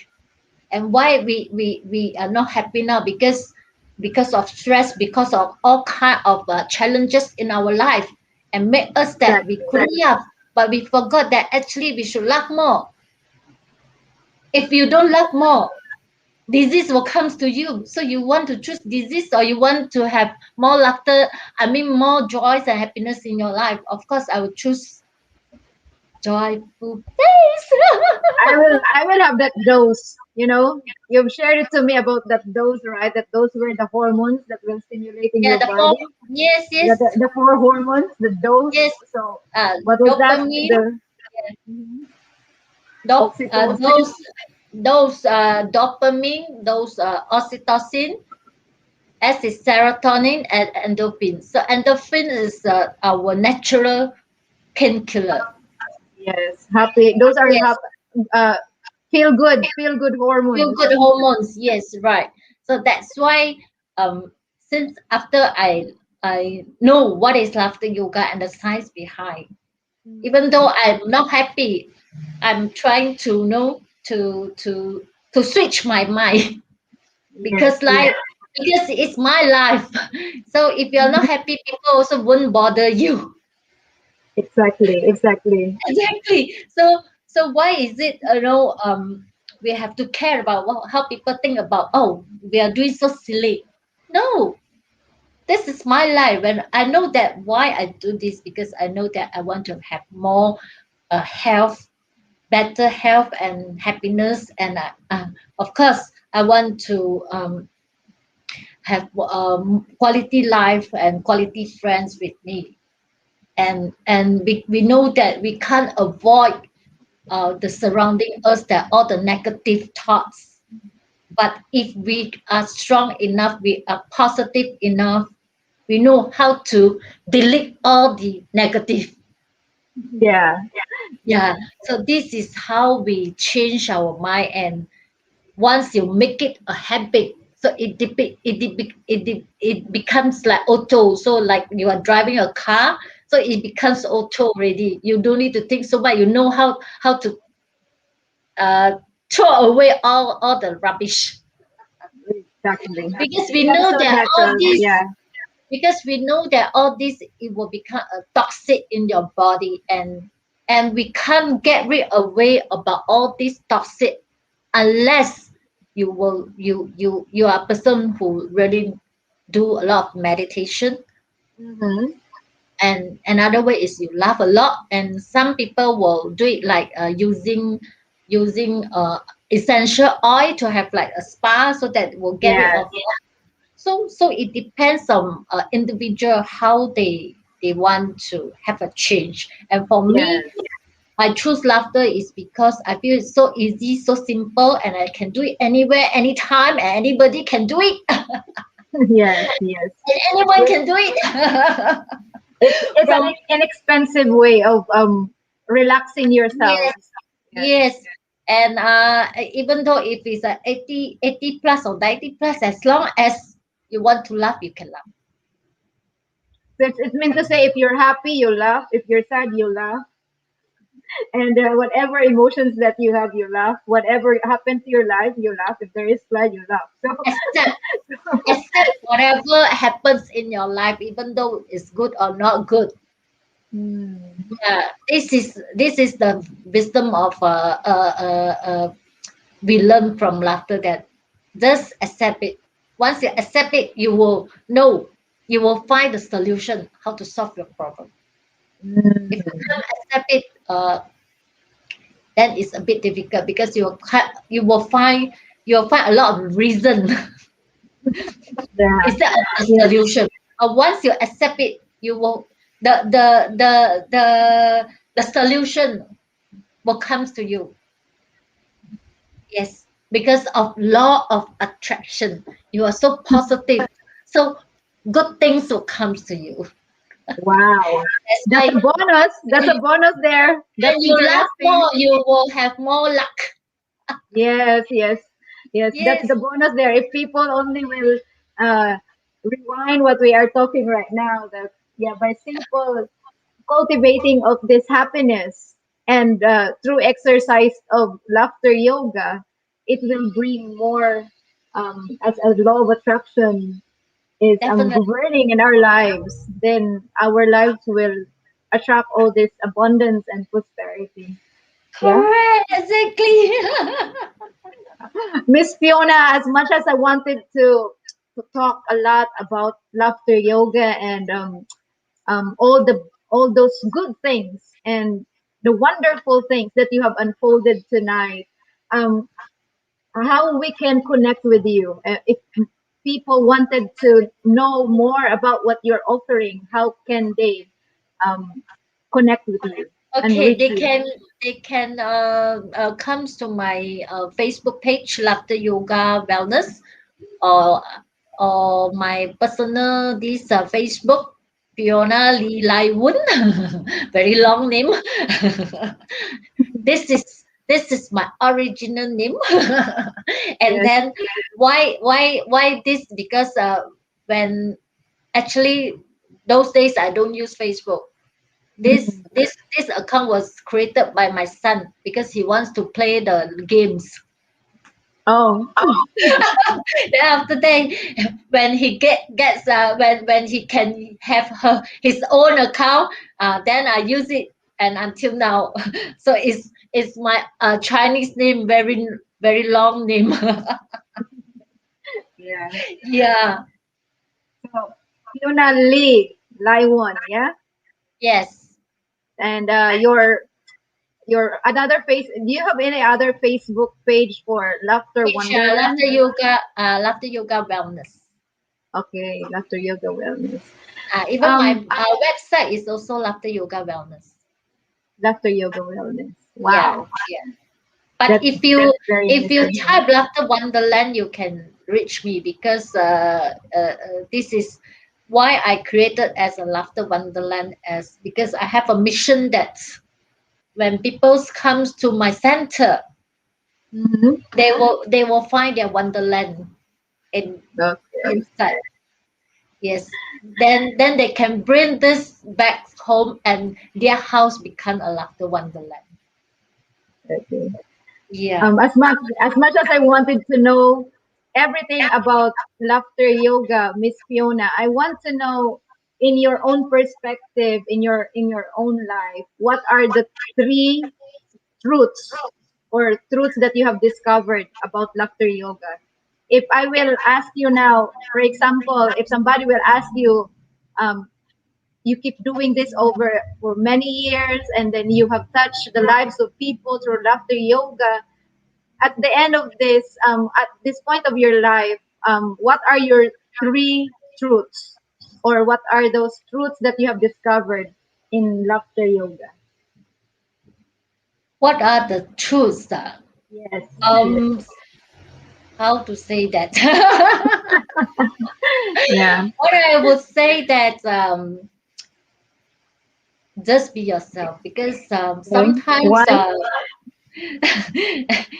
and why we are not happy now because of stress, because of all kind of challenges in our life, and make us that we exactly. couldn't laugh, but we forgot that actually we should laugh more. If you don't laugh more, disease will come to you. So you want to choose disease or you want to have more laughter, I mean more joys and happiness in your life? Of course I would choose joyful days. I will have that dose. You've shared it to me about that dose, right? That those were the hormones that will stimulate in Yeah, your the four. body. Yes, Yeah, yes, the four hormones, the dose. yes. So what was that? Dopamine, The Mhm. dop, Oxytocin. those dopamine, those oxytocin, S is serotonin, and endorphin. So endorphin is our natural painkiller. Yes, happy. Those are Yes, uh, feel good feel hormones. good hormones. Yes, right. So that's why since after I know what is laughter yoga and the science behind, even though I'm not happy, I'm trying to know to switch my mind Yes, because yes. it's my life. So if you're not Mhm. happy, people also won't bother you. Exactly, exactly. Exactly. So why is it we have to care about how people think about, oh, we are doing so silly? No, this is my life, and I know that why I do this, because I know that I want to have more health, better health and happiness, and of course I want to have quality life and quality friends with me, and we know that we can't avoid the surrounding us, that all the negative thoughts. But if we are strong enough, we are positive enough, we know how to delete all the negative. Yeah, Yeah. So this is how we change our mind, and once you make it a habit, so it becomes like auto. So like you are driving a car, so it becomes auto already. You don't need to think so much. You know how to uh, throw away all the rubbish, exactly. because we That's know so that all natural. this Yeah, it will become a toxic in your body, and we can't get rid away about all this toxic unless you are a person who really do a lot of meditation. hmm, And another way is you laugh a lot, and some people will do it like using essential oil to have like a spa, so that will get rid yeah, of. So it depends on individual how they want to have a change. And for yeah, me, I choose laughter is because I feel it's so easy, so simple, and I can do it anywhere, anytime, and anybody can do it. And yes, yes. anyone It, can do it. it's From an inexpensive way of relaxing yes, yourselves. Yes. yes. And even though if it's 80 plus or 90 plus, as long as you want to laugh, you can laugh. So it's meant to say if you're happy, you laugh. If you're sad, you laugh. And whatever emotions that you have, you laugh. Whatever happens to your life, you laugh. If there is flood, you laugh. Except accept whatever happens in your life, even though it's good or not good. Hmm. Yeah, this is the wisdom of we learn from laughter, that just accept it. Once you accept it, you will know, you will find the solution how to solve your problem. If you Hmm. can't accept it, then it's a bit difficult, because you will find a lot of reason Yeah. instead of a Yes. solution. Once you accept it, you will the solution will comes to you. Yes, because of law of attraction, you are so positive, so good things will come to you. Wow. That's That's why a bonus. That's a bonus there. when That's you laugh interesting. more, you will have more luck. Yes, yes, yes. That's Yes, the bonus there. If people only will uh, rewind what we are talking right now, that yeah, by simple cultivating of this happiness and through exercise of laughter yoga, it will bring more as a law of attraction is definitely. governing in our lives, then our lives will attract all this abundance and prosperity. Yeah. Correct, exactly. Miss Fiona, as much as I wanted to talk a lot about laughter yoga and all those good things and the wonderful things that you have unfolded tonight, um, how we can connect with you. If people wanted to know more about what you're offering, how can they um, connect with you and Okay, reach they you? can comes to my Facebook page, Laughter Yoga Wellness, or my personal this Facebook, Fiona LAI WOON, very long name. This is my original name. And Yes. then why this? Because when actually those days I don't use Facebook. This Mhm. this this account was created by my son because he wants to play the games. Oh, Then after that, when he gets when he can have his own account, then I use it, and until now, so it's my Chinese name, very long name. yeah. Yeah. So, Fiona Lee, Laiwon, yeah? Yes. And your another face, do you have any other Facebook page for Laughter Which Wonderland? Laughter yoga wellness. Okay, Laughter Yoga Wellness. Even my Um, website is also Laughter Yoga Wellness. Laughter Yoga Wellness. Yeah, Wow, yeah. But that's that's very if nice to you hear. type Laughter Wonderland, you can reach me because this is why I created as a Laughter Wonderland, as because I have a mission that when people comes to my center, Mm-hmm. they will find their wonderland in Okay, inside. Yes. Then they can bring this back home and their house become a Laughter Wonderland. okay. Yeah. As much as I wanted to know everything about laughter yoga, Miss Fiona, I want to know in your own perspective, in your own life, what are the three truths or truths that you have discovered about laughter yoga? If I will ask you now, for example, if somebody will ask you, um, you keep doing this over for many years and then you have touched the lives of people through laughter yoga, at the end of this, at this point of your life, what are your three truths, or what are those truths that you have discovered in laughter yoga? What are the truths? Yes, yes, Um, how to say that? yeah. What I would say that just be yourself because Okay. sometimes Why?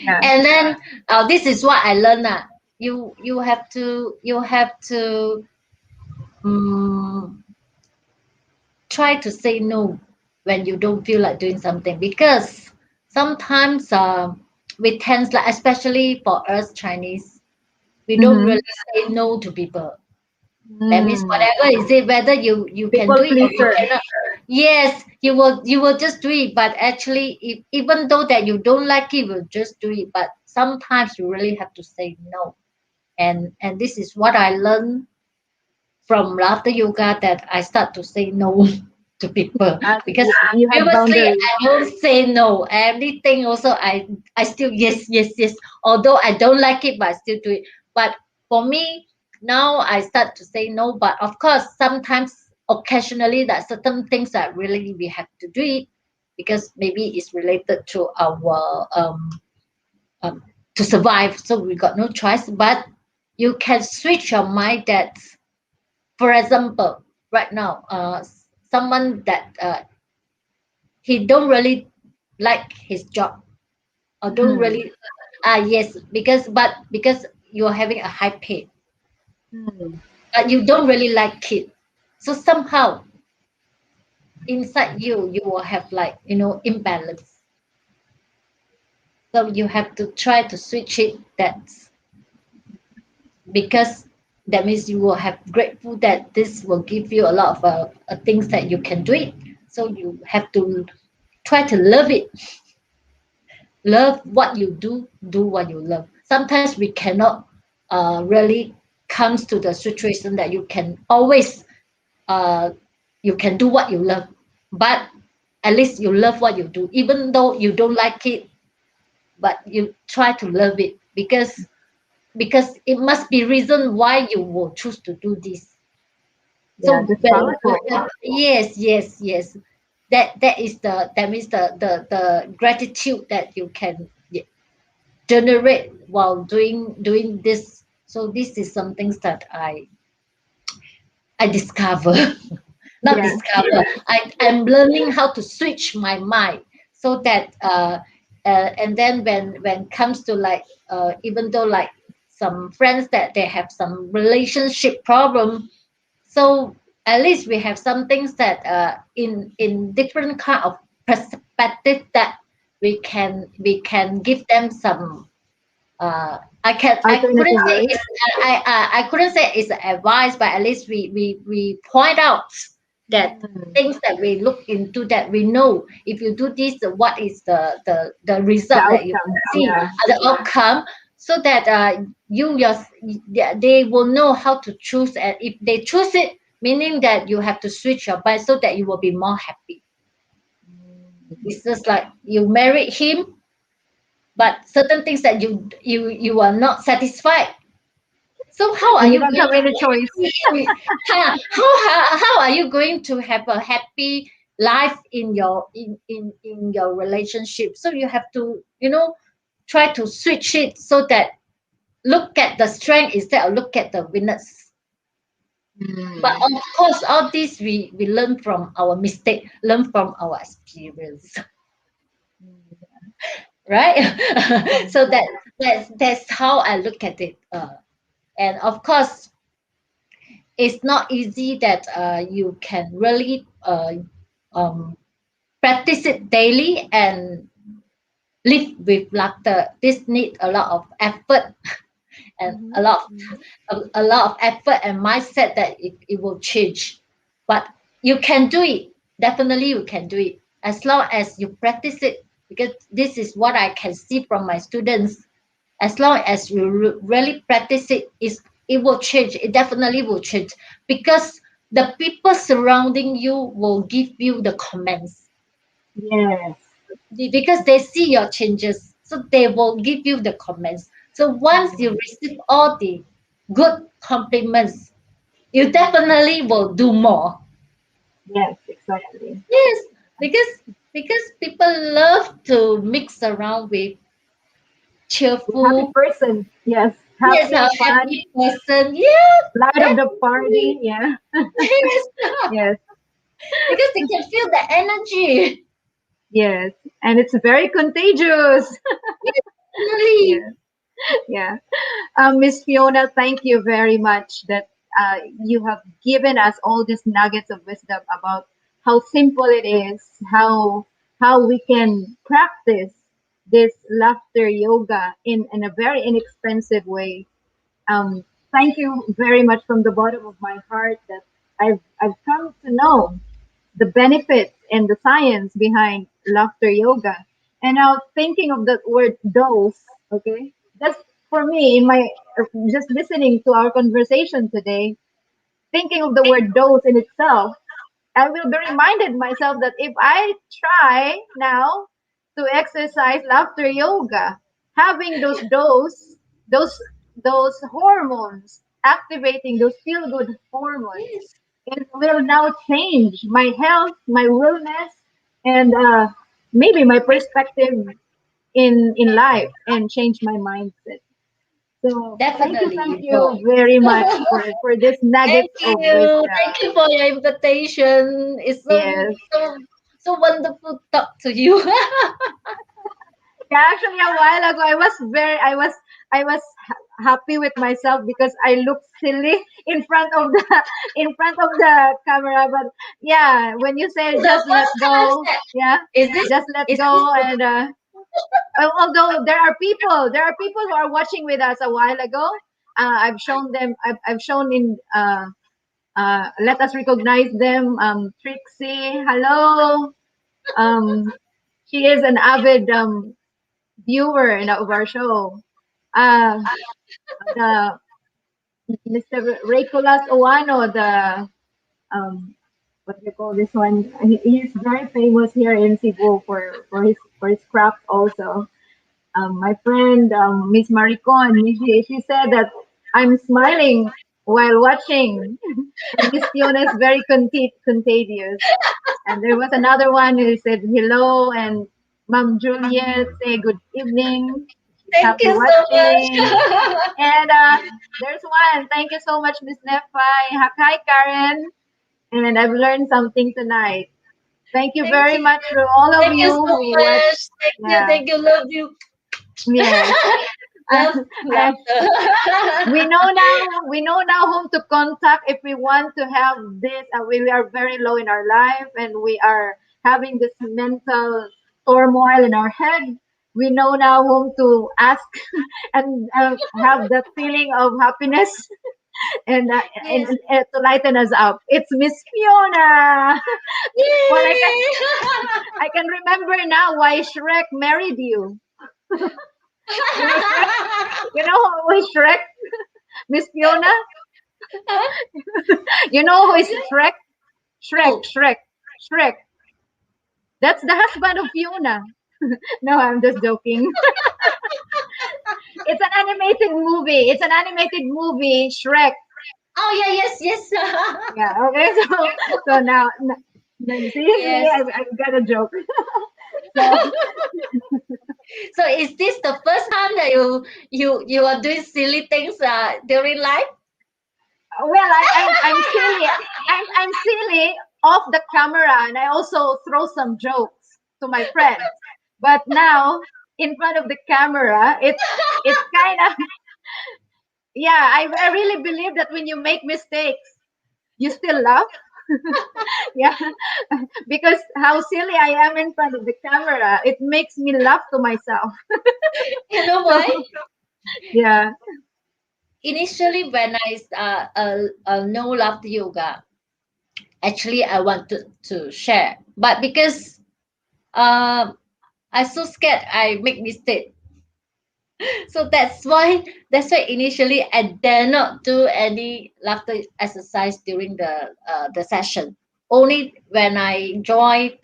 Yeah. and then this is what I learned. You have to um, try to say no when you don't feel like doing something because sometimes we tend like especially for us Chinese we don't Mm-hmm. really say no to people. That means Mm. whatever is it, whether you can People do it or you pleaser. cannot. Yes, you will just do it. But actually, if, even though that you don't like it, you will just do it. But sometimes you really have to say no. And this is what I learned from laughter yoga that I start to say no to people because You have previously boundaries. I don't say no. Everything also I still yes yes yes. Although I don't like it, but I still do it. But for me now I start to say no. But of course sometimes occasionally that certain things that really we have to do it because maybe it's related to our um, to survive. So we got no choice. But you can switch your mind that for example right now someone that he don't really like his job or don't Mm. really Yes, because you're having a high pay, Mm. but you don't really like it. So somehow inside you will have like imbalance. So you have to try to switch it. That's because that means you will have grateful that this will give you a lot of things that you can do it. So you have to try to love it, love what you do what you love. Sometimes we cannot really comes to the situation that you can always uh, you can do what you love, but at least you love what you do even though you don't like it, but you try to love it because it must be reason why you will choose to do this. So Yeah, that's when powerful. yes, yes, yes, that is that means the gratitude that you can generate while doing this. So this is some things that I discover. Not Yeah. discover. I'm learning how to switch my mind so that and then when comes to like even though like some friends that they have some relationship problem, so at least we have some things that in different kind of perspective that we can give them some I couldn't Alternative say ways. it's I couldn't say it's advice, but at least we point out that Mm. things that we look into, that we know if you do this, what is the The result that you outcome. see, Yeah. the outcome, so that they will know how to choose, and if they choose it, meaning that you have to switch your mind so that you will be more happy. It's just like you married him, but certain things that you are not satisfied. So how are And you you don't going have to any be choice. happy? How are you going to have a happy life in your relationship? So you have to try to switch it so that look at the strength instead of look at the weakness. But Mm. of course, all this we learn from our mistake, learn from our experience, right? So that's how I look at it. And of course, it's not easy that you can really um, practice it daily and live with laughter. This need a lot of effort and Mhm. a lot of effort and mindset that it will change. But you can do it. Definitely, you can do it as long as you practice it. Because this is what I can see from my students. As long as you really practice it, it will change. It definitely will change because the people surrounding you will give you the comments Yes. because they see your changes, so they will give you the comments. So once you Mm. receive all the good compliments, you definitely will do more. Yes, exactly. Yes, because people love to mix around with Happy cheerful. person. Yes. Yes, Happy, a fun, happy person. Yes, light of the party. definitely. Yeah. Yes, Yes. because they can feel the energy. Yes. And it's very contagious. Yes, definitely. Yeah. Yeah. Miss Fiona, thank you very much that you have given us all these nuggets of wisdom about how simple it is, how we can practice this laughter yoga in a very inexpensive way. Thank you very much from the bottom of my heart that I've come to know the benefits and the science behind laughter yoga. And now thinking of the word dose, okay, that's for me in my just listening to our conversation today, thinking of the word dose in itself, I will be reminded myself that if I try now to exercise laughter yoga, having those those hormones, activating those feel good hormones, Yes, it will now change my health, my wellness, and maybe my perspective in life and change my mindset. So thank definitely. So, you very much for this thank nuggets of you. wisdom. Thank you for your invitation. It's so Yes. so so wonderful to talk to you. Yeah, actually, a while ago, I was happy with myself because I looked silly in front of the in front of the camera. But yeah, when you say The just let first time I go, said, yeah, is this just let is this go, the and although there are people who are watching with us a while ago. I've shown them. I've shown in. Let us recognize them. Trixie, hello. Um, she is an avid viewer of our show. Uh, the Mr. Raycolas Owano, the what do you call this one? He's very famous here in Cebu for his craft also. My friend Miss Maricon, she said that I'm smiling while watching, and Miss Fiona is very contagious. And there was another one who said hello, and Mom Juliet say good evening. She's thank happy you so watching. much. And there's one. Thank you so much, Miss Nefai. Hi, Karen. And I've learned something tonight. Thank you Thank very you. much for all of Thank you you so who watch. much. Thank you. Yeah. Thank you. Love you. Yes. Love I, laughter. we know now whom to contact if we want to have this. We are very low in our life, and we are having this mental turmoil in our head. We know now whom to ask and have that feeling of happiness Yes. to lighten us up. It's Miss Fiona. Well, Yay! I can remember now why Shrek married you. You know Shrek. You know who is Shrek, Miss Fiona. You know who is Shrek? Oh, Shrek. That's the husband of Fiona. No, I'm just joking. It's an animated movie. It's an animated movie, Shrek. oh yeah, yes, yes. Yeah. Okay. So now, see, Yes. I've got a joke. So So is this the first time that you are doing silly things during life? well, I'm silly. I'm silly off the camera, and I also throw some jokes to my friends. But now, in front of the camera, it's kind of yeah. I really believe that when you make mistakes, you still laugh. Yeah, because how silly I am in front of the camera, it makes me laugh to myself. You know So why? yeah. Initially, when I know laughter yoga, actually I want to share, but because um I so scared I make mistake. So that's why initially I dare not do any laughter exercise during the session. Only when I joined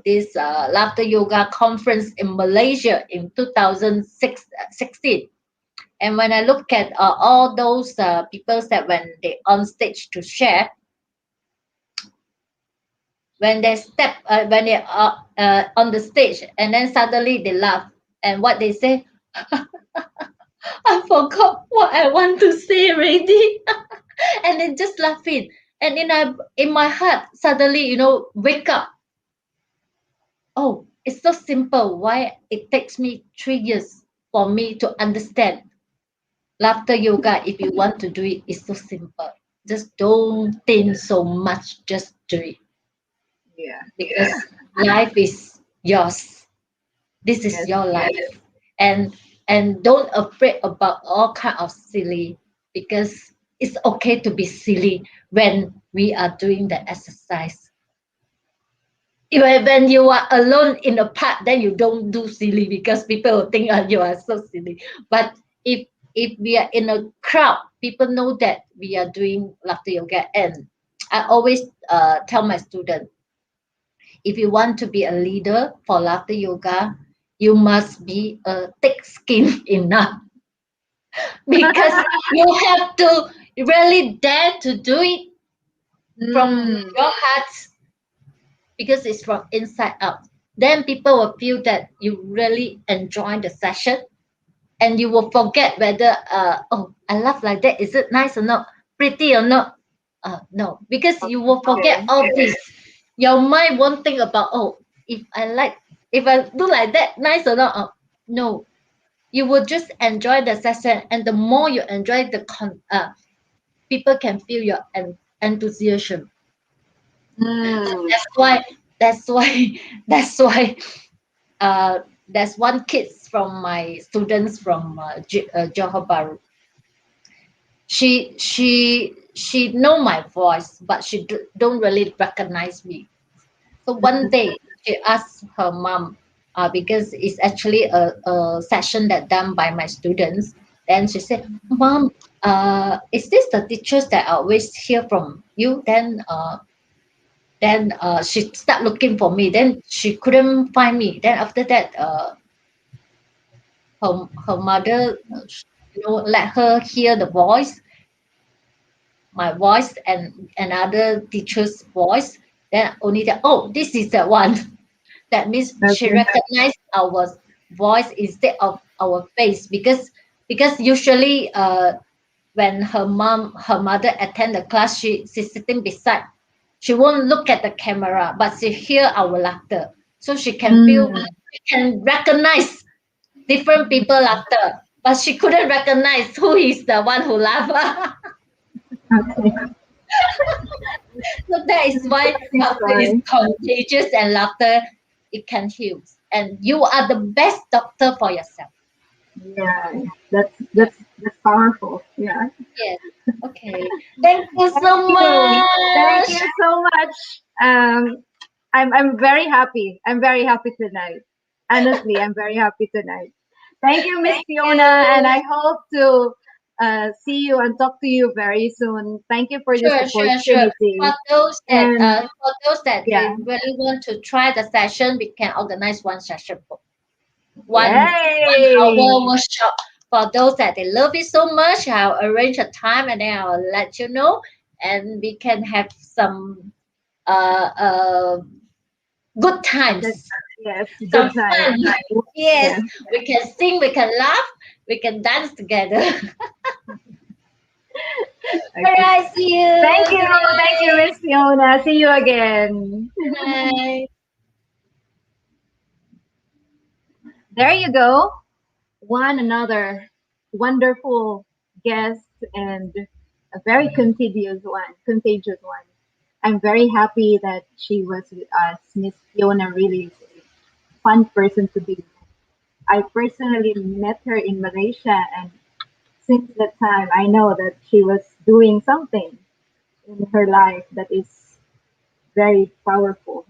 this laughter yoga conference in Malaysia in 2016, and when I look at all those people that when they on stage to share, when they step when they are on the stage, and then suddenly they laugh, and what they say, I forgot what I want to say already. And then just laughing. And in my heart, suddenly, wake up. Oh, it's so simple. Why it takes me 3 years for me to understand laughter yoga. If you want to do it, it's so simple. Just don't think so much. Just do it Yeah. because life is yours. This is Yes. your life, and don't afraid about all kind of silly, because it's okay to be silly when we are doing the exercise. When you are alone in the park, then you don't do silly because people will think you are so silly. But if we are in a crowd, people know that we are doing laughter yoga. And I always tell my students, if you want to be a leader for laughter yoga, you must be a thick skin enough, because you have to really dare to do it from Mm. your heart, because it's from inside out. Then people will feel that you really enjoy the session, and you will forget whether oh, I laugh like that, is it nice or not, pretty or not. No, because you will forget Okay. all this. Your mind won't think about, oh, if I do like that, nice or not. No, you will just enjoy the session, and the more you enjoy people can feel your enthusiasm. Mm. That's why that's why that's why there's one kid from my students from Johor Bahru. She know my voice, but she don't really recognize me. So one day she asked her mom, because it's actually a session that done by my students. Then she said, "Mom, is this the teachers that I always hear from you?" Then she start looking for me. Then she couldn't find me. Then after that, her mother, let her hear the voice, my voice, and another teacher's voice. Then only that, oh, this is the one. That means she Okay. recognized our voice instead of our face, because usually when her mother attend the class, she's sitting beside. She won't look at the camera, but she hear our laughter, so she can feel, Mm. she can recognize different people laughter, but she couldn't recognize who is the one who laugh. Okay. So that is why Interesting laughter is story. contagious, and laughter, it can heal. And you are the best doctor for yourself. Yeah, Yeah. that's powerful. Yeah. Yes. Okay. Thank you Thank so you. Thank much. you so much. I'm very happy. I'm very happy tonight. Honestly, I'm very happy tonight. Thank you, Miss Thank Fiona, and you. I hope to see you and talk to you very soon. Thank you for this Sure, sure, sure. opportunity. And For those that yeah, they really want to try the session, we can organize one session for one yay! hour workshop. For those that they love it so much, I'll arrange a time and then I'll let you know, and we can have some uh uh good That, times, yes, some good time. fun. Yes, Yeah. we can sing, we can laugh, we can dance together. All Okay. right, see you. Thank you. Good Thank you, night. Miss Fiona. See you again. Good night. There you go. One another wonderful guest and a very contagious one. I'm very happy that she was with us. Miss Fiona really is a fun person to be with. I personally met her in Malaysia, and since that time, I know that she was doing something in her life that is very powerful.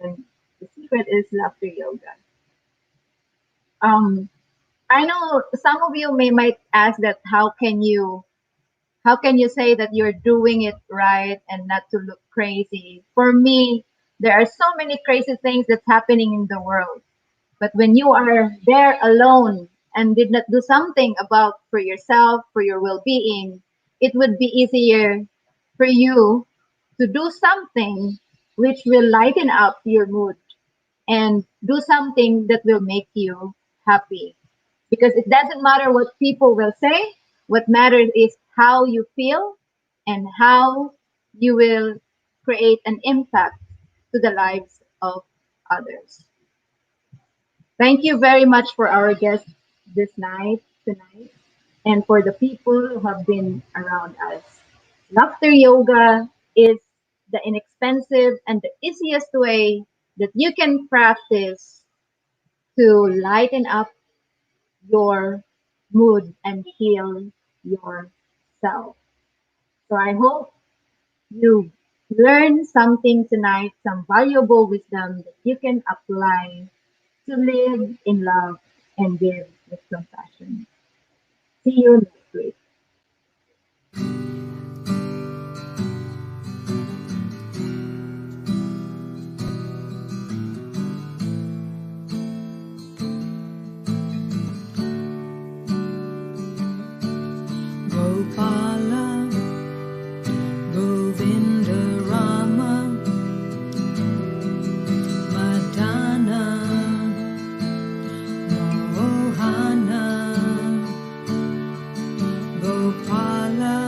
And the secret is laughter yoga. Um, I know some of you might ask that how can you say that you're doing it right and not to look crazy? For me, there are so many crazy things that's happening in the world. But when you are there alone and did not do something about for yourself, for your well-being, it would be easier for you to do something which will lighten up your mood and do something that will make you happy. Because it doesn't matter what people will say, what matters is how you feel and how you will create an impact to the lives of others. Thank you very much for our guests tonight, and for the people who have been around us. Laughter yoga is the inexpensive and the easiest way that you can practice to lighten up your mood and heal yourself. So I hope you learn something tonight, some valuable wisdom that you can apply to live in love and give with compassion. See you next week. Gopala, Govinda Rama, Madana, Mohana, Gopala,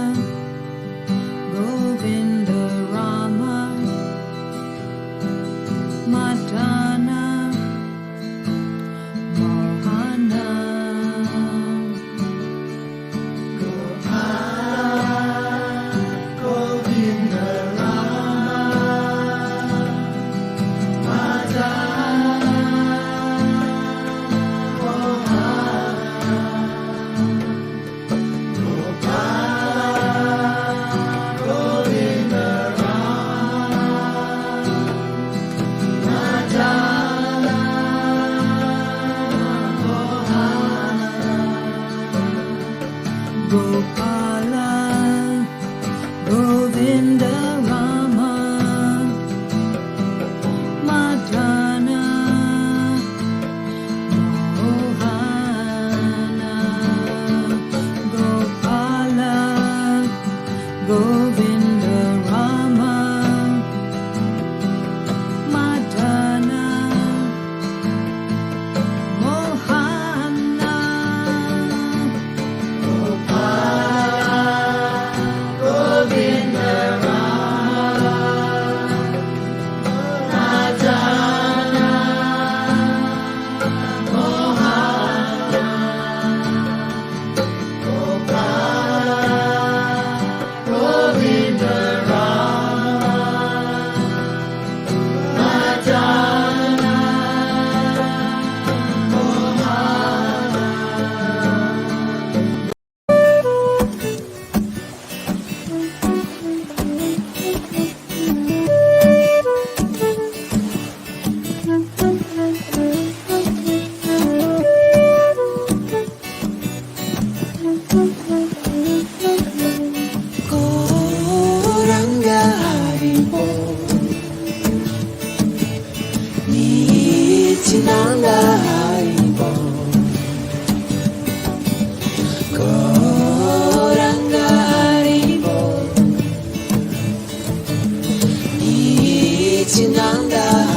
Nityananda.